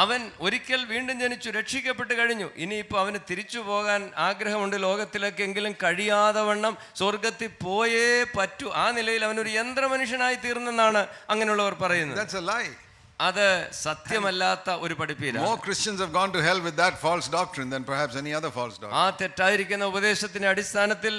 അവൻ ഒരിക്കൽ വീണ്ടും ജനിച്ചു, രക്ഷിക്കപ്പെട്ട് കഴിഞ്ഞു. ഇനിയിപ്പോൾ അവന് തിരിച്ചു പോകാൻ ആഗ്രഹമുണ്ട് ലോകത്തിലേക്കെങ്കിലും കഴിയാതെ വണ്ണം സ്വർഗത്തിൽ പോയേ പറ്റൂ. ആ നിലയിൽ അവനൊരു യന്ത്രമനുഷ്യനായി തീർന്നെന്നാണ് അങ്ങനെയുള്ളവർ പറയുന്നത്. That's a lie. അത് സത്യമല്ലാത്ത ഒരു പഠിപ്പീരാണ്. More Christians have gone to hell with that false doctrine than perhaps any other false doctrine. ആ തെറ്റായിരിക്കുന്ന ഉപദേശത്തിന്റെ അടിസ്ഥാനത്തിൽ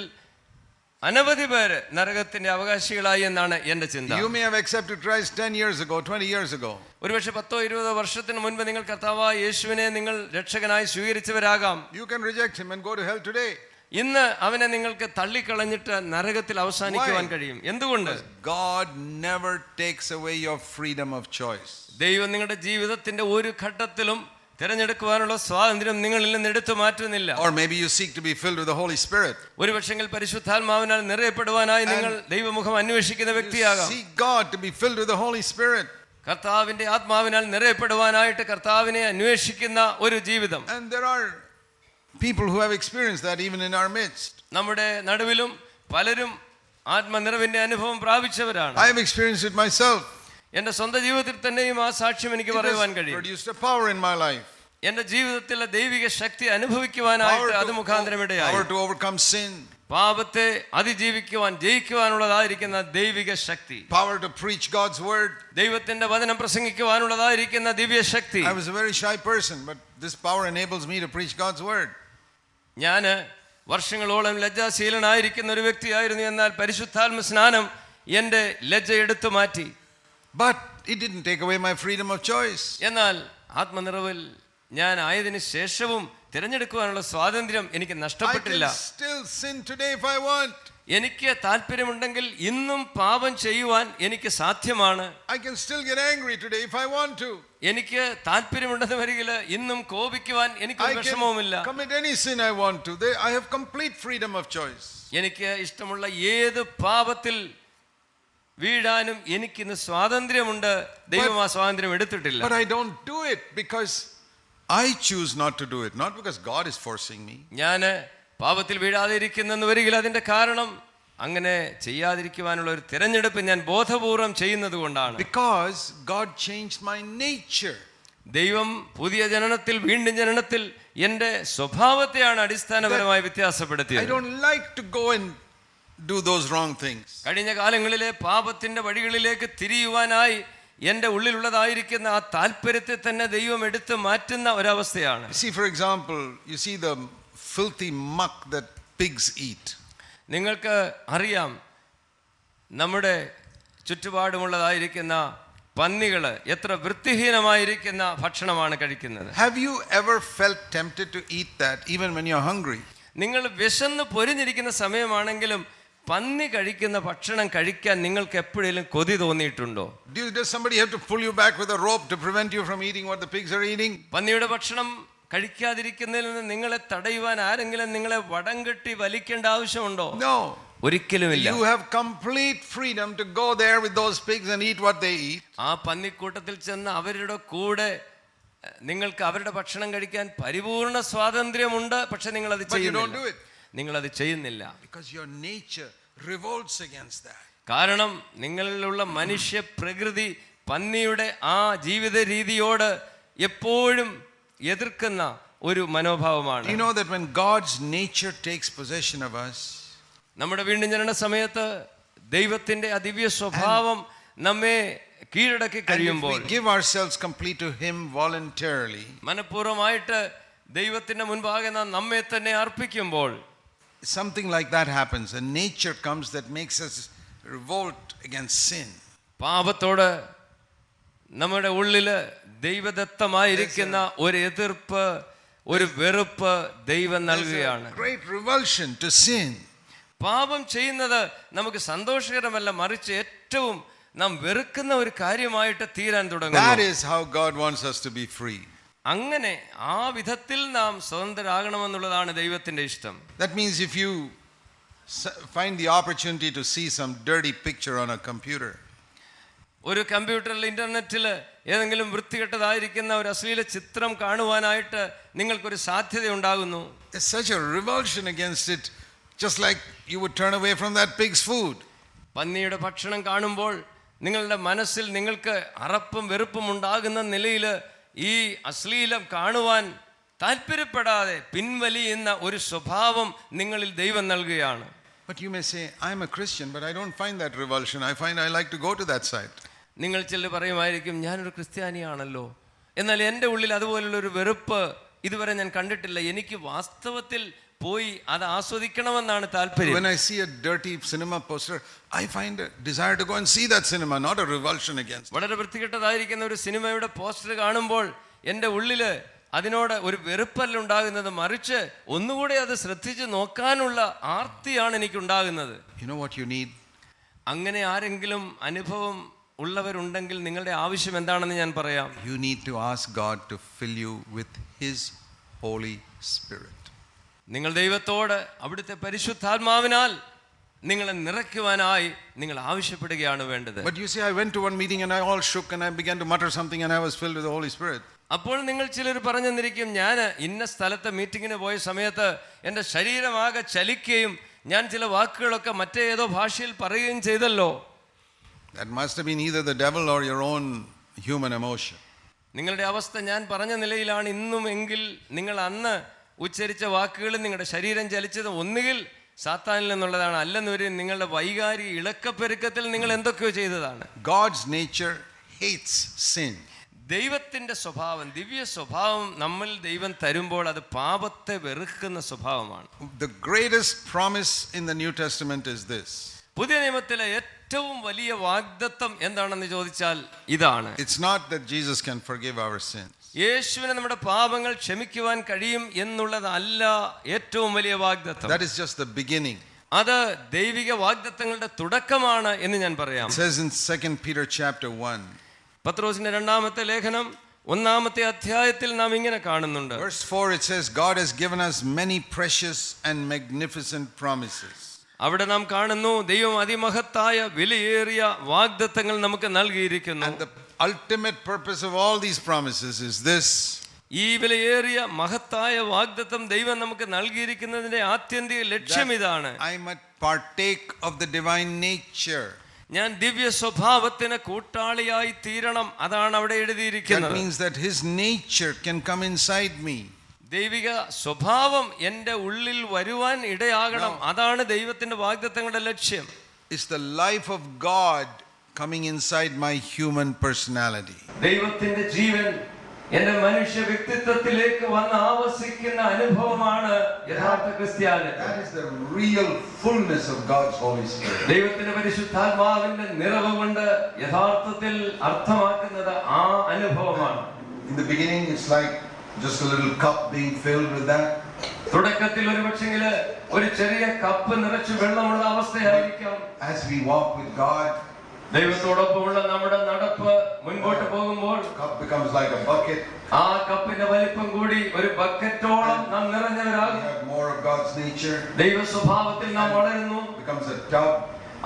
അനവധി പേര് നരകത്തിന്റെ അവകാശികളായി എന്നാണ് എന്റെ ചിന്ത. You may have accepted Christ 10 years ago, 20 years ago. ഒരുപക്ഷെ 10-20 വർഷത്തിന് മുൻപ് നിങ്ങൾ കർത്താവായ യേശുവിനെ നിങ്ങൾ രക്ഷകനായി സ്വീകരിച്ചവരാകാം. You can reject him and go to hell today. ഇന്ന് അവനെ നിങ്ങൾക്ക് തള്ളിക്കളഞ്ഞിട്ട് നരകത്തിൽ അവസാനിക്കുവാൻ കഴിയും. എന്തുകൊണ്ട്? God never takes away your freedom of choice. ദൈവം നിങ്ങളുടെ ജീവിതത്തിന്റെ ഒരു ഘട്ടത്തിലും തിരഞ്ഞെടുക്കുവാനുള്ള സ്വാതന്ത്ര്യം നിങ്ങളിൽ നിന്ന് എടുത്തു മാറ്റുന്നില്ല. Or maybe you seek to be filled with the Holy Spirit. ഒരുപക്ഷെങ്കിൽ പരിശുദ്ധാത്മാവിനാൽ നിറയപ്പെടുവാനായി നിങ്ങൾ ദൈവമുഖം അന്വേഷിക്കുന്ന വ്യക്തിയാകാം. Seek God to be filled with the Holy Spirit. കർത്താവിന്റെ ആത്മാവിനാൽ നിറയപ്പെടുവാനായിട്ട് കർത്താവിനെ അന്വേഷിക്കുന്ന ഒരു ജീവിതം. And there are people who have experienced that even in our midst. നമ്മുടെ നടുവിലും പലരും ആത്മനിറവിന്റെ അനുഭവം പ്രാപിച്ചവരാണ്. I have experienced it myself. എന്റെ സ്വന്തം ജീവിതത്തിൽ തന്നെയും ആ സാക്ഷ്യം എനിക്ക് പറയുവാൻ കഴിയും. Produced a power in my life. എന്റെ ജീവിതത്തിലെ ദൈവിക ശക്തി അനുഭവിക്കുവാനായിട്ട് അത് മുഖാന്തരം ഇടയായി. Power to overcome sin. പാപത്തെ അതിജീവിക്കുവാൻ ജയിക്കുവാനുള്ളതായിരിക്കുന്ന ദൈവിക ശക്തി. Power to preach God's word. ദൈവത്തിന്റെ വചനം പ്രസംഗിക്കുവാനുള്ളതായിരിക്കുന്ന ദിവ്യ ശക്തി. I was a very shy person, but this power enables me to preach God's word. ഞാന് വർഷങ്ങളോളം ലജ്ജാശീലനായിരിക്കുന്ന ഒരു വ്യക്തിയായിരുന്നു. എന്നാൽ പരിശുദ്ധാത്മ സ്നാനം എന്റെ ലജ്ജ എടുത്തു മാറ്റി. But it didn't take away my freedom of choice. എന്നാൽ ആത്മനിറവിൽ ഞാൻ ആയതിനു ശേഷവും തിരഞ്ഞെടുക്കുവാനുള്ള സ്വാതന്ത്ര്യം എനിക്ക് നഷ്ടപ്പെട്ടില്ല. I can still sin today if I want. എനിക്ക് താല്പര്യമുണ്ടെങ്കിൽ ഇന്നും പാപം ചെയ്യുവാൻ എനിക്ക് സാധ്യമാണ്. I can still get angry today if I want to. എനിക്ക് താല്പര്യമുണ്ടെന്ന് വരികിൽ ഇന്നും കോപിക്കുവാൻ എനിക്ക് വിഷമവുമില്ല. I can commit any sin I want to. I have complete freedom of choice. എനിക്ക് ഇഷ്ടമുള്ള ഏത് പാപത്തിൽ വീഴാനും എനിക്കിന്ന് സ്വാതന്ത്ര്യമുണ്ട്. ദൈവം ആ സ്വാതന്ത്ര്യം എടുത്തിട്ടില്ല. But I don't do it because I choose not to do it, not because God is forcing me. ഞാൻ പാപത്തിൽ വീഴാതെ ഇരിക്കുന്നെന്ന് വരികിൽ അതിന്റെ കാരണം അങ്ങനെ ചെയ്യാതിരിക്കുവാനുള്ള ഒരു തിരഞ്ഞെടുപ്പ് ഞാൻ ബോധപൂർവം ചെയ്യുന്നത് കൊണ്ടാണ്. Because God changed my nature. ദൈവം പുതിയ ജനനത്തിൽ, വീണ്ടും ജനനത്തിൽ എന്റെ സ്വഭാവത്തെയാണ് അടിസ്ഥാനപരമായി വ്യത്യാസപ്പെടുത്തിയത്. I don't like to go and do those wrong things. കഴിഞ്ഞ കാലങ്ങളിലെ പാപത്തിന്റെ വഴികളിലേക്ക് തിരിയുവാനായി എന്റെ ഉള്ളിലുള്ളതായിരിക്കുന്ന ആ താല്പര്യത്തെ തന്നെ ദൈവം എടുത്ത് മാറ്റുന്ന ഒരവസ്ഥയാണ്. See, for example, you see the filthy muck that pigs eat. നിങ്ങൾക്ക് അറിയാം, നമ്മുടെ ചുറ്റുപാടുമുള്ളതായിരിക്കുന്ന പന്നികള് എത്ര വൃത്തിഹീനമായിരിക്കുന്ന ഭക്ഷണമാണ് കഴിക്കുന്നത്. Have you ever felt tempted to eat that even when you're hungry? നിങ്ങൾ വിശന്ന് പൊരിഞ്ഞിരിക്കുന്ന സമയമാണെങ്കിലും പന്നി കഴിക്കുന്ന ഭക്ഷണം കഴിക്കാൻ നിങ്ങൾക്ക് എപ്പോഴെങ്കിലും കൊതി തോന്നിയിട്ടുണ്ടോ? Does somebody have to pull you back with a rope to prevent you from eating what the pigs are eating? പന്നിയുടെ ഭക്ഷണം കഴിക്കാതിരിക്കുന്നതിൽ നിന്ന് നിങ്ങളെ തടയുവാൻ ആരെങ്കിലും നിങ്ങളെ വടം കെട്ടി വലിക്കേണ്ട ആവശ്യമുണ്ടോ? No. ഒരിക്കലുമില്ല. You have complete freedom to go there with those pigs and eat what they eat. ആ പന്നിക്കൂട്ടത്തിൽ ചെന്ന് അവരുടെ കൂടെ നിങ്ങൾക്ക് അവരുടെ ഭക്ഷണം കഴിക്കാൻ പരിപൂർണ സ്വാതന്ത്ര്യമുണ്ട്. പക്ഷെ നിങ്ങൾ അത് ചെയ്യുന്നില്ല. നിങ്ങളത് ചെയ്യുന്നില്ല. Because your nature revolts against that. കാരണം നിങ്ങളിലുള്ള മനുഷ്യ പ്രകൃതി പന്നിയുടെ ആ ജീവിത രീതിയോട് എപ്പോഴും എതിർക്കുന്ന ഒരു മനോഭാവമാണ്. You know that when God's nature takes possession of us, നമ്മുടെ വീണ്ടും ജനന സമയത്ത് ദൈവത്തിന്റെ ആ ദിവ്യ സ്വഭാവം നമ്മെ കീഴടക്കി കഴിയുമ്പോൾ, we give ourselves complete to Him voluntarily, മനഃപൂർവ്വമായിട്ട് ദൈവത്തിന്റെ മുൻപാകെ നാം നമ്മെ തന്നെ അർപ്പിക്കുമ്പോൾ, something like that happens. A nature comes that makes us revolt against sin. പാപത്തോട് നമ്മുടെ ഉള്ളില് ദൈവദത്തമായിരിക്കുന്ന ഒരു എതിർപ്പ്, ഒരു വെറുപ്പ് ദൈവം നൽകുകയാണ്. Great revulsion to sin. പാപം ചെയ്യുന്നത് നമുക്ക് സന്തോഷകരമല്ല, മറിച്ച് ഏറ്റവും നാം വെറുക്കുന്ന ഒരു കാര്യമായിട്ട് തീരാൻ തുടങ്ങുന്നു. That is how God wants us to be free. അങ്ങനെ ആ വിധത്തിൽ നാം സ്വതന്ത്രരാകണമെന്നുള്ളതാണ് ദൈവത്തിന്റെ ഇഷ്ടം. That means if you find the opportunity to see some dirty picture on a computer, ഒരു കമ്പ്യൂട്ടറിൽ, ഇന്റർനെറ്റിൽ ഏതെങ്കിലും വൃത്തികെട്ടതായിരിക്കുന്ന ഒരു അശ്ലീല ചിത്രം കാണുവാനായിട്ട് നിങ്ങൾക്കൊരു സാധ്യത ഉണ്ടാകുന്നു. there's such a revulsion against it, just like you would turn away from that pig's food. പന്നിയുടെ ഭക്ഷണം കാണുമ്പോൾ നിങ്ങളുടെ മനസ്സിൽ നിങ്ങൾക്ക് അറപ്പും വെറുപ്പും ഉണ്ടാകുന്ന നിലയിൽ ഈ അശ്ലീലം കാണുവാൻ താല്പര്യപ്പെടാതെ പിൻവലിയുന്ന ഒരു സ്വഭാവം നിങ്ങളിൽ ദൈവം നൽകുകയാണ്. But you may say, I'm a Christian, but I don't find that revulsion. I like to go to that side. നിങ്ങൾ ചില പറയുമായിരിക്കും, ഞാനൊരു ക്രിസ്ത്യാനിയാണല്ലോ, എന്നാൽ എൻ്റെ ഉള്ളിൽ അതുപോലുള്ളൊരു വെറുപ്പ് ഇതുവരെ ഞാൻ കണ്ടിട്ടില്ല. എനിക്ക് വാസ്തവത്തിൽ പോയി അത് ആസ്വദിക്കണമെന്നാണ് താല്പര്യം. When I see a dirty cinema poster, I find a desire to go and see that cinema, not a revulsion against it. വളരെ വൃത്തികെട്ടതായിരിക്കുന്ന ഒരു സിനിമയുടെ പോസ്റ്റർ കാണുമ്പോൾ എൻ്റെ ഉള്ളില് അതിനോട് ഒരു വെറുപ്പല്ല ഉണ്ടാകുന്നത്, മറിച്ച് ഒന്നുകൂടെ അത് ശ്രദ്ധിച്ച് നോക്കാനുള്ള ആർത്തിയാണ് എനിക്കുണ്ടാകുന്നത്. You know what you need? അങ്ങനെ ആരെങ്കിലും അനുഭവം ഉള്ളവരുണ്ടെങ്കിൽ നിങ്ങളുടെ ആവശ്യം എന്താണെന്ന് ഞാൻ പറയാം. You need to ask God to fill you with His Holy Spirit. നിങ്ങൾ ദൈവത്തോട് അവിടുത്തെ പരിശുദ്ധാത്മാവിനാൽ നിങ്ങളെ നിറയ്ക്കുവാനായി നിങ്ങൾ ആവശ്യപ്പെടുകയാണ് വേണ്ടത്. But you say, I went to one meeting and I all shook and I began to mutter something and I was filled with the Holy Spirit. അപ്പോൾ നിങ്ങൾ ചിലർ പറഞ്ഞെന്നിരിക്കും, ഞാൻ ഇന്ന സ്ഥലത്ത് മീറ്റിങ്ങിന് പോയ സമയത്ത് എൻ്റെ ശരീരമാകെ ചലിക്കുകയും ഞാൻ ചില വാക്കുകളൊക്കെ മറ്റേതോ ഭാഷയിൽ പറയുകയും ചെയ്തല്ലോ. That must have been either the devil or your own human emotion. നിങ്ങളുടെ അവസ്ഥ ഞാൻ പറഞ്ഞ നിലയിലാണ് ഇന്നും എങ്കിൽ നിങ്ങൾ അന്ന് ഉച്ചരിച്ച വാക്കുകൾ, നിങ്ങളുടെ ശരീരം ചലിച്ചത് ഒന്നുകിൽ സാത്താനിൽ നിന്നുള്ളതാണ്, അല്ലെന്നൊരു നിങ്ങളുടെ വൈകാരിക ഇളക്കപ്പെരുക്കത്തിൽ നിങ്ങൾ എന്തൊക്കെയോ ചെയ്തതാണ്. God's nature hates sin. ദൈവത്തിന്റെ സ്വഭാവം, ദിവ്യ സ്വഭാവം നമ്മൾ ദൈവം തരുമ്പോൾ അത് പാപത്തെ വെറുക്കുന്ന സ്വഭാവമാണ്. The greatest promise in the New Testament is this. പുതിയ നിയമത്തിലെ ഏറ്റവും വലിയ വാഗ്ദത്തം എന്താണെന്ന് ചോദിച്ചാൽ ഇതാണ്. It's not that Jesus can forgive our sins. യേശുവിന് നമ്മുടെ പാപങ്ങൾ ക്ഷമിക്കുവാൻ കഴിയും എന്നുള്ളതല്ല ഏറ്റവും വലിയ വാഗ്ദത്തം. That is just the beginning. അത് ദൈവിക വാഗ്ദത്തങ്ങളുടെ തുടക്കമാണ് എന്ന് ഞാൻ പറയാം. It says in 2 Peter chapter 1. പത്രോസിന്റെ രണ്ടാമത്തെ ലേഖനം 1-ാമത്തെ അധ്യായത്തിൽ നാം ഇങ്ങനെ കാണുന്നുണ്ട്. Verse 4 it says, God has given us many precious and magnificent promises. അവിടെ നാം കാണുന്നു ദൈവം അതിമഹത്തായ വിലയേറിയ വാഗ്ദത്തങ്ങൾ നമുക്ക് നൽകിയിരിക്കുന്നു. And the ultimate purpose of all these promises is this. ഈ വിലയേറിയ മഹത്തായ വാഗ്ദത്തം ദൈവം നമുക്ക് നൽകിയിരിക്കുന്നതിന്റെ ആത്യന്തിക ലക്ഷ്യം ഇതാണ്. I might partake of the divine nature. ഞാൻ ദിവ്യ സ്വഭാവത്തിന് കൂട്ടാളിയായി തീരണം. അതാണ് അവിടെ That എഴുതിയിരിക്കുന്നത്. means that his nature can come inside me. ദൈവിക സ്വഭാവം എൻ്റെ ഉള്ളിൽ വരുവാൻ ഇടയാകണം. അതാണ് ദൈവത്തിന്റെ വാഗ്ദത്തങ്ങളുടെ ലക്ഷ്യം. It's the life of God coming inside my human personality. ദൈവത്തിന്റെ ജീവൻ എൻ്റെ മനുഷ്യ വ്യക്തിത്വത്തിലേക്ക് വന്ന് ആവസിക്കുന്ന അനുഭവമാണ് യഥാർത്ഥ Christianity. That is the real fullness of God's Holy Spirit. ദൈവത്തിന്റെ പരിശുദ്ധാത്മാവിന്റെ നിറവ് കൊണ്ട് യഥാർത്ഥത്തിൽ അർത്ഥമാക്കുന്നത് ആ അനുഭവമാണ്. In the beginning it's like just a little cup being filled with that. തുടക്കത്തിൽ ഒരുപക്ഷെങ്കില് ഒരു ചെറിയ കപ്പ് നിറച്ച് വെള്ളമുള്ള അവസ്ഥയായിരിക്കാം. As we walk with God, ദൈവത്തോടൊപ്പമുള്ള നമ്മുടെ നടപ്പ് മുൻപോട്ട് പോകുമ്പോൾ cup becomes like a bucket. ആ കപ്പിന്റെ വലിപ്പം കൂടി ഒരു ബക്കറ്റോളം നാം We നിറഞ്ഞവരാകും. have more of God's nature. ദൈവ സ്വഭാവത്തിൽ നാം വളരുന്നു. Becomes a tub,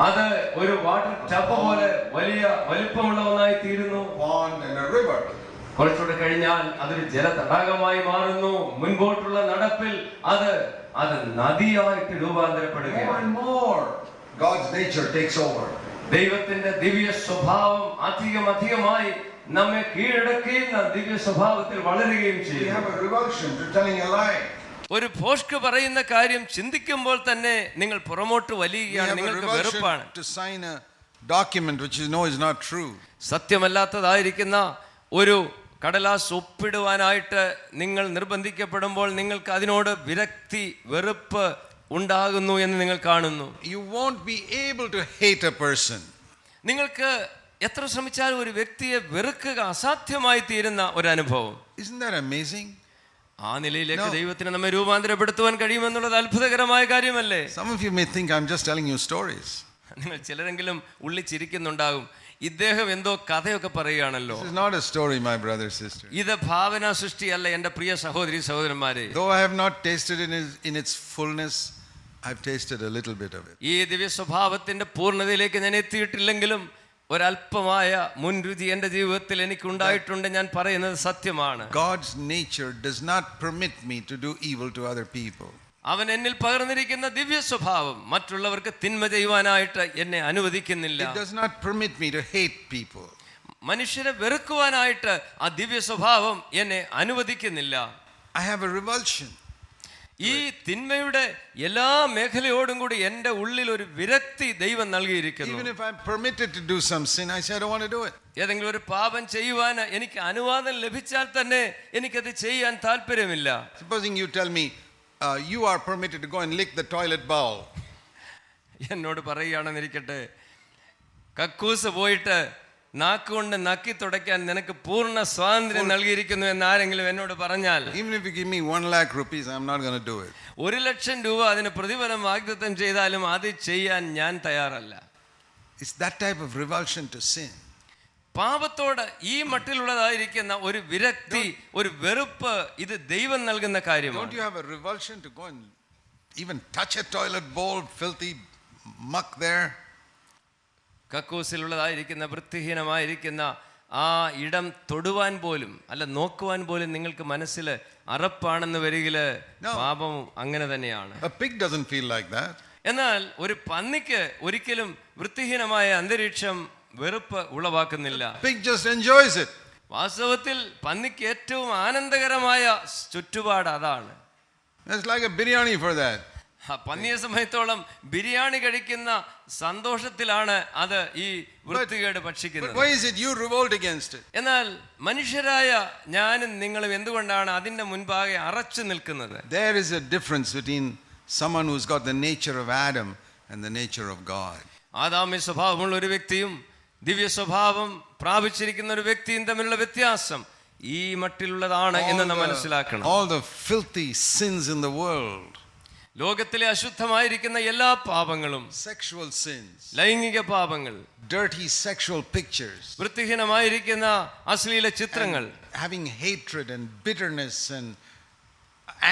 അത് ഒരു വാട്ടർ ടബ് പോലെ വലിയ വലിപ്പമുള്ള ഒന്നായി തീരുന്നു. pond and a river. കുറച്ചുകൂടെ കഴിഞ്ഞാൽ അതൊരു ജലതടാകമായി മാറുന്നു. മുൻപോട്ടുള്ള നടപ്പിൽ അത് നദിയായിട്ട് More രൂപാന്തരപ്പെടുകയാണ്. and more God's nature takes over. ദൈവത്തിന്റെ ദിവ്യ സ്വഭാവം അധികമായി നമ്മെ കീഴടക്കുകയും ദിവ്യ സ്വഭാവത്തിൽ വളരുകയും We ചെയ്യും. have a revulsion to telling a lie. ഒരു ഭോഷ്ക് പറയുന്ന കാര്യം ചിന്തിക്കുമ്പോൾ തന്നെ നിങ്ങൾ പുറമോട്ട് We വലിയുകയാണ്. have a നിങ്ങൾക്ക് വെറുപ്പാണ്. revulsion to sign a document which you know is not true. സത്യമല്ലാത്തതായിരിക്കുന്ന ഒരു കടലാസ് ഒപ്പിടുവാനായിട്ട് നിങ്ങൾ നിർബന്ധിക്കപ്പെടുമ്പോൾ നിങ്ങൾക്ക് അതിനോട് വിരക്തി വെറുപ്പ് ഉണ്ടാകുന്നു എന്ന് നിങ്ങൾ കാണുന്നു. You won't be able to hate a person. നിങ്ങൾക്ക് എത്ര ശ്രമിച്ചാലും ഒരു വ്യക്തിയെ വെറുക്കുക അസാധ്യമായി തീരുന്ന ഒരു അനുഭവം. Isn't that amazing? ആ നിലയിലേക്ക് ദൈവത്തിന് നമ്മെ രൂപാന്തരപ്പെടുത്തുവാൻ കഴിയുമെന്നുള്ളത് അത്ഭുതകരമായ കാര്യമല്ലേ? Some of you may think I'm just telling you stories. നിങ്ങൾ ചിലരെങ്കിലും ഉള്ളി ചിരിക്കുന്നുണ്ടാകും. ഇദ്ദേഹം എന്തോ കഥയൊക്കെ പറയുകയാണല്ലോ. This is not a story, my brother, sister. ഇത് ഭാവന സൃഷ്ടിയല്ല എൻ്റെ പ്രിയ സഹോദരി സഹോദരന്മാരെ. Though I have not tasted it in its fullness, I've tasted a little bit of it. ഈ ദിവ്യ സ്വഭാവത്തിന്റെ പൂർണ്ണതയിലേക്ക് ഞാൻ എത്തിയിട്ടില്ലെങ്കിലും ഒരല്പമായ മുൻരുചി എൻ്റെ ജീവിതത്തിൽ എനിക്കുണ്ടായിട്ടുണ്ട്. ഞാൻ പറയുന്നത് സത്യമാണ്. God's nature does not permit me to do evil to other people. അവൻ എന്നിൽ പകർന്നിരിക്കുന്ന ദിവ്യ സ്വഭാവം മറ്റുള്ളവർക്ക് തിന്മ ചെയ്യുവാനായിട്ട് എന്നെ അനുവദിക്കുന്നില്ല. It does not permit me to hate people. മനുഷ്യരെ വെറുക്കുവാനായിട്ട് ആ ദിവ്യ സ്വഭാവം എന്നെ അനുവദിക്കുന്നില്ല. I have a revulsion. ഈ തിന്മയുടെ എല്ലാ മേഖലയോടും കൂടി എൻ്റെ ഉള്ളിൽ ഒരു വിരക്തി ദൈവം നൽകിയിരിക്കുന്നു. Even if I'm permitted to do some sin, I say I don't want to do it. ഏതെങ്കിലും ഒരു പാപം ചെയ്യുവാൻ എനിക്ക് അനുവാദം ലഭിച്ചാൽ തന്നെ എനിക്കത് ചെയ്യാൻ താല്പര്യമില്ല. Supposing you tell me you are permitted to go and lick the toilet bowl. എന്നോട് പറയുകയാണെന്നിരിക്കട്ടെ, കക്കൂസ് പോയിട്ട് നാക്കുകൊണ്ട് നക്കി തുടയ്ക്കാൻ നിനക്ക് പൂർണ്ണ സ്വാതന്ത്ര്യം നൽകിയിരിക്കുന്നു എന്ന് ആരെങ്കിലും എന്നോട് പറഞ്ഞാൽ, Even if you give me 1 lakh rupees, I'm not going to do it. 1,00,000 രൂപ അതിന് പ്രതിഫലം വാഗ്ദത്തം ചെയ്താലും അത് ചെയ്യാൻ ഞാൻ തയ്യാറല്ല. It's that type of revulsion to sin. പാപത്തോട് ഈ മട്ടിലുള്ളതായിരിക്കുന്ന ഒരു വിരക്തി, ഒരു വെറുപ്പ്, ഇത് ദൈവം നൽകുന്ന കാര്യമാണ്. Don't you have a revulsion to go and even touch a toilet bowl, filthy muck there? കക്കൂസിലുള്ളതായിരിക്കുന്ന വൃത്തിഹീനമായിരിക്കുന്ന ആ ഇടം തൊടുവാൻ പോലും അല്ല നോക്കുവാൻ പോലും നിങ്ങൾക്ക് മനസ്സിൽ അറപ്പാണെന്ന് വരികില് പാപം അങ്ങനെ തന്നെയാണ്. A pig doesn't feel like that. എന്നാൽ ഒരു പന്നിക്ക് ഒരിക്കലും വൃത്തിഹീനമായ അന്തരീക്ഷം വെറുപ്പ് ഉളവാക്കുന്നില്ല. Pig just enjoys it. വാസ്തവത്തിൽ പന്നിക്ക് ഏറ്റവും ആനന്ദകരമായ ചുറ്റുപാട് അതാണ്. It's like a biryani for that. പന്നിയെ സമയത്തോളം ബിരിയാണി കഴിക്കുന്ന സന്തോഷത്തിലാണ് അത് ഈ വൃത്തികേട് ഭക്ഷിക്കുന്നത്. Why is it you revolt against it? എന്നാൽ മനുഷ്യരായ ഞാനും നിങ്ങളും എന്തുകൊണ്ടാണ് അതിന്റെ മുൻപാകെ അറച്ചു നിൽക്കുന്നത്? There is a difference between someone who's got the nature of Adam and the nature of God. ആദാമ്യ സ്വഭാവമുള്ള ഒരു വ്യക്തിയും ദിവ്യ സ്വഭാവം പ്രാപിച്ചിരിക്കുന്ന ഒരു വ്യക്തിയും തമ്മിലുള്ള വ്യത്യാസം ഈ മട്ടിലുള്ളതാണ് എന്ന് നാം മനസ്സിലാക്കണം. All the filthy sins in the world, ലോകത്തിലെ അശുദ്ധമായിരിക്കുന്ന എല്ലാ പാപങ്ങളും, sexual sins, ലൈംഗിക പാപങ്ങൾ, dirty sexual pictures, വൃത്തിഹീനമായിരിക്കുന്ന അശ്ലീല ചിത്രങ്ങൾ, having hatred and bitterness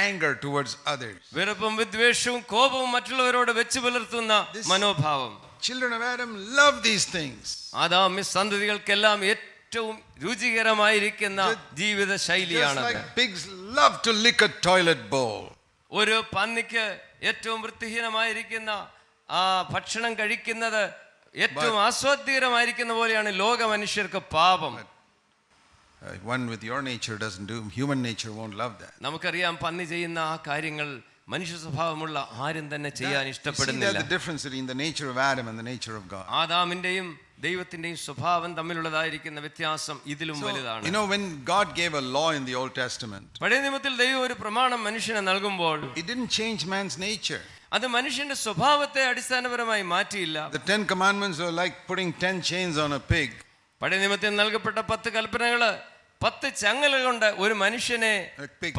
anger towards others. വെറുപ്പും വിദ്വേഷവും കോപവും മറ്റുള്ളവരോട് വെച്ച് പുലർത്തുന്ന മനോഭാവം. Children of Adam love these things. ആദാമ്യ സന്തതികൾക്കെല്ലാം ഏറ്റവും രുചികരമായിരിക്കുന്ന ജീവിത ശൈലിയാണ്. Just like pigs love to lick a toilet bowl. ഒരു പന്നിക്ക് ഏറ്റവും വൃത്തിഹീനമായിരിക്കുന്ന ആ ഭക്ഷണം കഴിക്കുന്നത് ഏറ്റവും ആസ്വാദ്യകരമായിരിക്കുന്ന പോലെയാണ് ലോക മനുഷ്യർക്ക് പാപം. One with your nature doesn't do. Human nature won't love that. നമുക്കറിയാം പന്നി ചെയ്യുന്ന ആ കാര്യങ്ങൾ മനുഷ്യ സ്വഭാവമുള്ള ആരും തന്നെ ചെയ്യാൻ ഇഷ്ടപ്പെടുന്നില്ല. The difference between the nature of Adam and the nature of God. ആദാമിന്റെയും ദൈവത്തിന്റെയും സ്വഭാവം തമ്മിലുള്ളതായിരിക്കുന്ന വ്യത്യാസം ഇതിലും വലുതാണ്. You know, when God gave a law in the Old Testament, പഴയ നിയമത്തിൽ ദൈവം ഒരു പ്രമാണം മനുഷ്യനെ നൽകുമ്പോൾ it didn't change man's nature. അത് മനുഷ്യന്റെ സ്വഭാവത്തെ അടിസ്ഥാനപരമായി മാറ്റിയില്ല. The 10 commandments were like putting 10 chains on a pig. പഴയ നിയമത്തിൽ നൽകപ്പെട്ട 10 കൽപ്പനകള് 10 ചങ്ങല കൊണ്ട് ഒരു മനുഷ്യനെ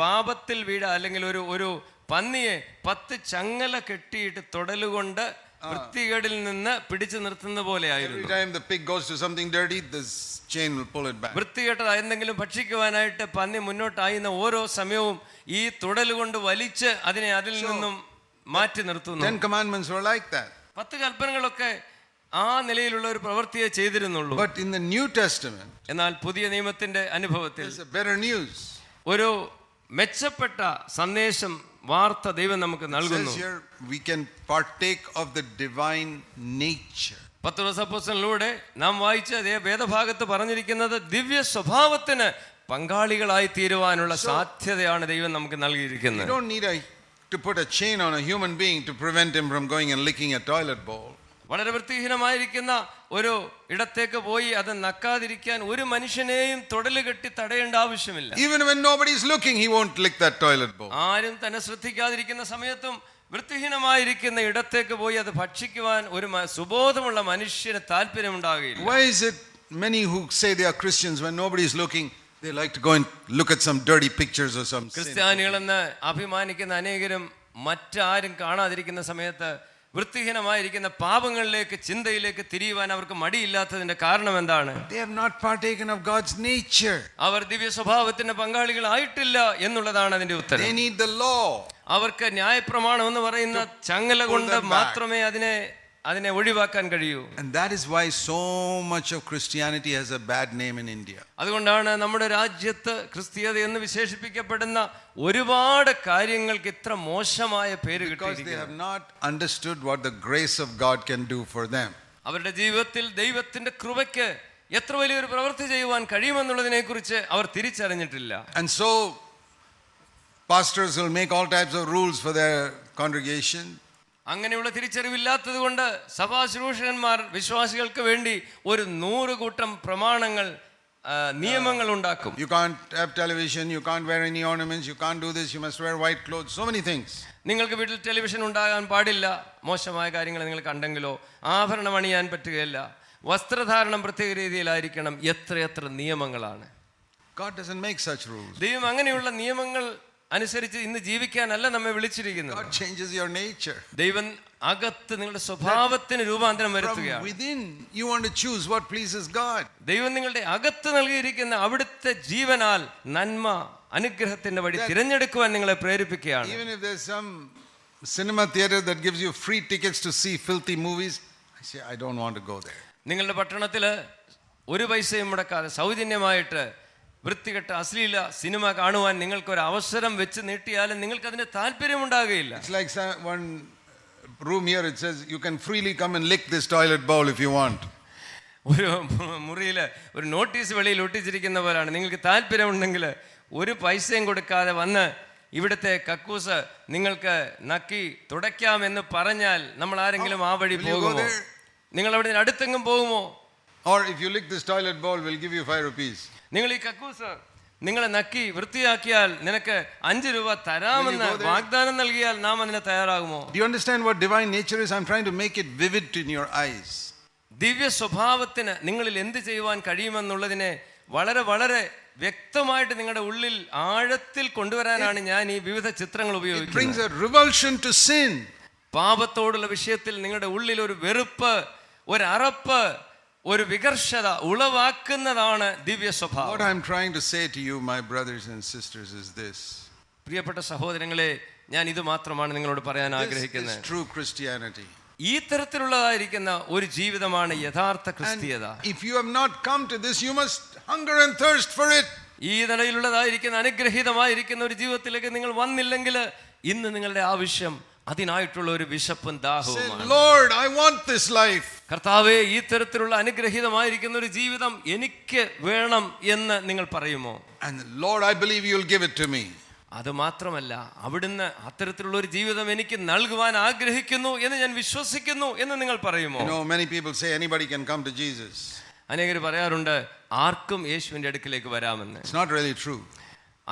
പാപത്തിൽ അല്ലെങ്കിൽ ഒരു പന്നിയെ 10 ചങ്ങല കെട്ടിയിട്ട് തൊടലുകൊണ്ട് വൃത്തികേടിൽ നിന്ന് പിടിച്ചു നിർത്തുന്ന പോലെയായിരുന്നു. Every time the pig goes to something dirty, this chain will pull it back. വൃത്തികെട്ടത് എന്തെങ്കിലും ഭക്ഷിക്കുവാനായിട്ട് പന്നി മുന്നോട്ടായുന്ന ഓരോ സമയവും ഈ തുടലുകൊണ്ട് വലിച്ച് അതിനെ അതിൽ നിന്നും മാറ്റി നിർത്തുന്നു. 10 commandments were like that. 10 കൽപ്പനകളൊക്കെ ആ നിലയിലുള്ള ഒരു പ്രവൃത്തിയെ ചെയ്തിരുന്നുള്ളൂ. But in the New Testament, എന്നാൽ പുതിയ നിയമത്തിന്റെ അനുഭവത്തിൽ there's a better news. ഒരു മെച്ചപ്പെട്ട സന്ദേശം വാർത്ത ദൈവം നമുക്ക് നൽകുന്നു. Here we can partake of the divine nature. പത്രോസ് അപ്പോസ്തലനിലൂടെ നാം വായിച്ച അതേ വേദഭാഗത്ത് പറഞ്ഞിരിക്കുന്നത് ദിവ്യ സ്വഭാവത്തിന് പങ്കാളികളായി തീരുവാനുള്ള സാധ്യതയാണ് ദൈവം നമുക്ക് നൽകിയിരിക്കുന്നത്. You don't need to put a chain on a human being to prevent him from going and licking a toilet bowl. വളരെ വൃത്തിഹീനമായിരിക്കുന്ന ഒരു ഇടത്തേക്ക് പോയി അത് നക്കാതിരിക്കാൻ ഒരു മനുഷ്യനെയും തൊടല് കെട്ടി തടയേണ്ട ആവശ്യമില്ല. Even when nobody is looking, he won't lick that toilet bowl. ആരും തന്നെ ശ്രദ്ധിക്കാതിരിക്കുന്ന സമയത്തും വൃത്തിഹീനമായിരിക്കുന്ന ഇടത്തേക്ക് പോയി അത് ഭക്ഷിക്കുവാൻ ഒരു സുബോധമുള്ള മനുഷ്യന് താല്പര്യമുണ്ടാകുകയില്ല. Why is it many who say they are Christians, when nobody is looking, they like to go and look at some dirty pictures or some sin? ക്രിസ്ത്യാനികളെന്ന് അഭിമാനിക്കുന്ന അനേകരും മറ്റാരും കാണാതിരിക്കുന്ന സമയത്ത് വൃത്തിഹീനമായിരിക്കുന്ന പാപങ്ങളിലേക്ക് ചിന്തയിലേക്ക് തിരിയുവാൻ അവർക്ക് മടിയില്ലാത്തതിന്റെ കാരണം എന്താണ്? They have not partaken of God's nature. അവർ ദിവ്യ സ്വഭാവത്തിന്റെ പങ്കാളികളായിട്ടില്ല എന്നുള്ളതാണ് അതിന്റെ ഉത്തരം. They need the law. അവർക്ക് ന്യായപ്രമാണം എന്ന് പറയുന്ന ചങ്ങല കൊണ്ട് മാത്രമേ അതിനെ ഒഴിവാക്കാൻ കഴിയൂ. And that is why so much of Christianity has a bad name in India. അതുകൊണ്ടാണ് നമ്മുടെ രാജ്യത്ത് ക്രിസ്തീയത എന്ന് വിശേഷിപ്പിക്കപ്പെടുന്ന ഒരുപാട് കാര്യങ്ങൾക്ക് ഇത്ര മോശമായ പേര് കിട്ടിയിരിക്കുന്നത്. Because they have not understood what the grace of God can do for them. അവരുടെ ജീവിതത്തിൽ ദൈവത്തിന്റെ കൃപയ്ക്ക് എത്ര വലിയൊരു പ്രവൃത്തി ചെയ്യുവാൻ കഴിയുമെന്നുള്ളതിനെ കുറിച്ച് അവർ തിരിച്ചറിഞ്ഞിട്ടില്ല. And so pastors will make all types of rules for their congregation. അങ്ങനെയുള്ള തിരിച്ചറിവില്ലാത്തത് കൊണ്ട് സഭാശുശ്രൂഷകന്മാർ വിശ്വാസികൾക്ക് വേണ്ടി ഒരു 100 കൂട്ടം പ്രമാണങ്ങൾ നിയമങ്ങൾ ഉണ്ടാക്കും. You can't have television, you can't wear any ornaments, you can't do this, you must wear white clothes, so many things. നിങ്ങൾക്ക് വീട്ടിൽ ടെലിവിഷൻ ഉണ്ടാകാൻ പാടില്ല, മോശമായ കാര്യങ്ങൾ നിങ്ങൾ കണ്ടെങ്കിലോ ആഭരണം അണിയാൻ പറ്റുകയില്ല, വസ്ത്രധാരണം പ്രത്യേക രീതിയിലായിരിക്കണം, എത്രയെത്ര നിയമങ്ങളാണ്. God doesn't make such rules. ദൈവം അങ്ങനെയുള്ള നിയമങ്ങൾ അനുസരിച്ച് ഇന്ന് ജീവിക്കാനല്ല നമ്മെ വിളിച്ചിരിക്കുന്നത്. God changes your nature. ദൈവം അകത്ത് നിങ്ങളുടെ സ്വഭാവത്തിന് രൂപാന്തരം വരുത്തുകയാണ്. From within you want to choose what pleases God. ദൈവം നിങ്ങളുടെ അകത്ത് നൽകിയിരിക്കുന്ന അവിടുത്തെ ജീവനാൽ നന്മ അനുഗ്രഹത്തിന്റെ വഴി തിരഞ്ഞെടുക്കുവാൻ നിങ്ങളെ പ്രേരിപ്പിക്കുകയാണ്. Even if there's some cinema theater that gives you free tickets to see filthy movies, I say I don't want to go there. നിങ്ങളുടെ പട്ടണത്തില് ഒരു പൈസയും മുടക്കാതെ സൗജന്യമായിട്ട് വൃത്തികെട്ട അശ്ലീല സിനിമ കാണുവാൻ നിങ്ങൾക്ക് ഒരു അവസരം വെച്ച് നീട്ടിയാലും നിങ്ങൾക്ക് അതിന് താല്പര്യമുണ്ടാകുകയില്ല. It's like one room here, it says you can freely come and lick this toilet bowl if you want. ഒരു മുറിയിൽ ഒരു നോട്ടീസ് വെളിയിൽ ഒട്ടിച്ചിരിക്കുന്ന പോലാണ്, നിങ്ങൾക്ക് താല്പര്യമുണ്ടെങ്കിൽ ഒരു പൈസയും കൊടുക്കാതെ വന്ന് ഇവിടുത്തെ കക്കൂസ് നിങ്ങൾക്ക് നക്കി തുടയ്ക്കാമെന്ന് പറഞ്ഞാൽ നമ്മൾ ആരെങ്കിലും ആ വഴി പോകുമോ? നിങ്ങൾ അവിടെ അടുത്തെങ്കിലും പോകുമോ? Or if you lick this toilet bowl, we'll give you 5 rupees. നിങ്ങൾ ഈ കക്കൂസ് നിങ്ങളെ നക്കി വൃത്തിയാക്കിയാൽ നിനക്ക് 5 രൂപ തരാമെന്ന് വാഗ്ദാനം നൽകിയാൽ നാം അതിന് തയ്യാറാകുമോ? Do you understand what divine nature is? I'm trying to make it vivid in your eyes. ദിവ്യ സ്വഭാവത്തിന് നിങ്ങളിൽ എന്ത് ചെയ്യുവാൻ കഴിയുമെന്നുള്ളതിനെ വളരെ വളരെ വ്യക്തമായിട്ട് നിങ്ങളുടെ ഉള്ളിൽ ആഴത്തിൽ കൊണ്ടുവരാനാണ് ഞാൻ ഈ വിവിധ ചിത്രങ്ങൾ ഉപയോഗിക്കുന്നത്. It brings a revulsion to sin. പാപത്തോടുള്ള വിഷയത്തിൽ നിങ്ങളുടെ ഉള്ളിൽ ഒരു വെറുപ്പ്, ഒരു അറപ്പ്, ഒരു വികർഷത ഉളവാക്കുന്നതാണ് ദിവ്യ സ്വഭാവം. What I'm trying to say to you, my brothers and sisters, is this. പ്രിയപ്പെട്ട സഹോദരങ്ങളെ, ഞാൻ ഇത് മാത്രമാണ് നിങ്ങളോട് പറയാൻ This ആഗ്രഹിക്കുന്നത്. is true Christianity. ഈ തരത്തിലുള്ളതായിരിക്കുന്ന ഒരു ജീവിതമാണ് യഥാർത്ഥ ക്രിസ്തീയത. If you have not come to this, you must hunger and thirst for it. ഈ നിലയിലുള്ളതായിരിക്കുന്ന അനുഗ്രഹീതമായിരിക്കുന്ന ഒരു ജീവിതത്തിലേക്ക് നിങ്ങൾ വന്നില്ലെങ്കിൽ ഇന്ന് നിങ്ങളുടെ ആവശ്യം അതിനായിട്ടുള്ള ഒരു വിശപ്പും Say, ദാഹവുമാണ്. Lord, I want this life. കർത്താവേ, ഈ തരത്തിലുള്ള അനുഗ്രഹീതമായിരിക്കുന്ന ഒരു ജീവിതം എനിക്ക് വേണം എന്ന് നിങ്ങൾ പറയുമോ? And Lord, I believe you'll give it to me. അത് മാത്രമല്ല, അവിടുന്ന് അത്തരത്തിലുള്ള ഒരു ജീവിതം എനിക്ക് നൽകുവാൻ ആഗ്രഹിക്കുന്നു എന്ന് ഞാൻ വിശ്വസിക്കുന്നു എന്ന് നിങ്ങൾ പറയുമോ? You know, many people say anybody can come to Jesus. അനേകർ പറയാറുണ്ട് ആർക്കും യേശുവിന്റെ അടുക്കിലേക്ക് വരാമെന്ന്. It's not really true.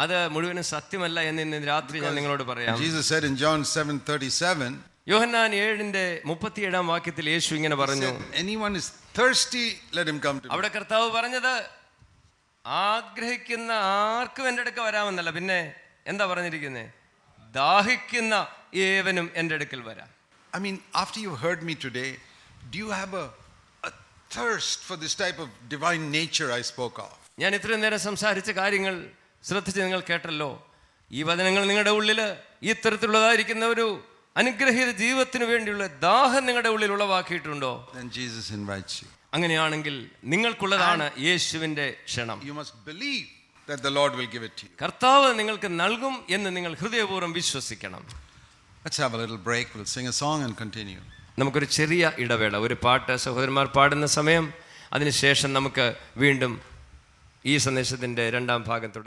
അത് മുഴുവനും സത്യമല്ല എന്ന് ഇന്ന് രാത്രി ഞാൻ നിങ്ങളോട് പറയാം. Jesus said in John 7:37, യോഹന്നാൻ 7:37 വാക്യത്തിൽ യേശു ഇങ്ങനെ പറഞ്ഞു, anyone is thirsty, let him come to me. അവിടെ കർത്താവ് പറഞ്ഞത് ആഗ്രഹിക്കുന്ന ആർക്കും എൻ്റെ അടുക്ക വരാമെന്നല്ല, പിന്നെ എന്താ പറഞ്ഞിരിക്കുന്നത്? ദാഹിക്കുന്ന ഏവനും എൻ്റെ അടുക്കൽ വരാം. I mean, after you've heard me today, do you have a thirst for this type of divine nature I spoke of? ഞാൻ ഇത്രയും നേരം സംസാരിച്ച കാര്യങ്ങൾ ശ്രദ്ധിച്ച് നിങ്ങൾ കേട്ടല്ലോ. ഈ വചനങ്ങൾ നിങ്ങളുടെ ഉള്ളിൽ ഈ തരത്തിലുള്ളതായിരിക്കുന്ന ഒരു അനുഗ്രഹീത ജീവിതത്തിന് വേണ്ടിയുള്ള ദാഹം നിങ്ങളുടെ ഉള്ളിൽ ഉളവാക്കിയിട്ടുണ്ടോ? Then Jesus invites you. അങ്ങനെയാണെങ്കിൽ നിങ്ങൾക്കുള്ളതാണ് യേശുവിന്റെ ക്ഷണം. You must believe that the Lord will give it to you. കർത്താവ് നിങ്ങൾക്ക് നൽകും എന്ന് നിങ്ങൾ ഹൃദയപൂർവ്വം വിശ്വസിക്കണം. Let's have a little break. We'll sing a song and continue. നമുക്കൊരു ചെറിയ ഇടവേള, ഒരു പാട്ട് സഹോദരന്മാർ പാടുന്ന സമയം, അതിനുശേഷം നമുക്ക് വീണ്ടും ഈ സന്ദേശത്തിന്റെ രണ്ടാം ഭാഗം തുടരാം.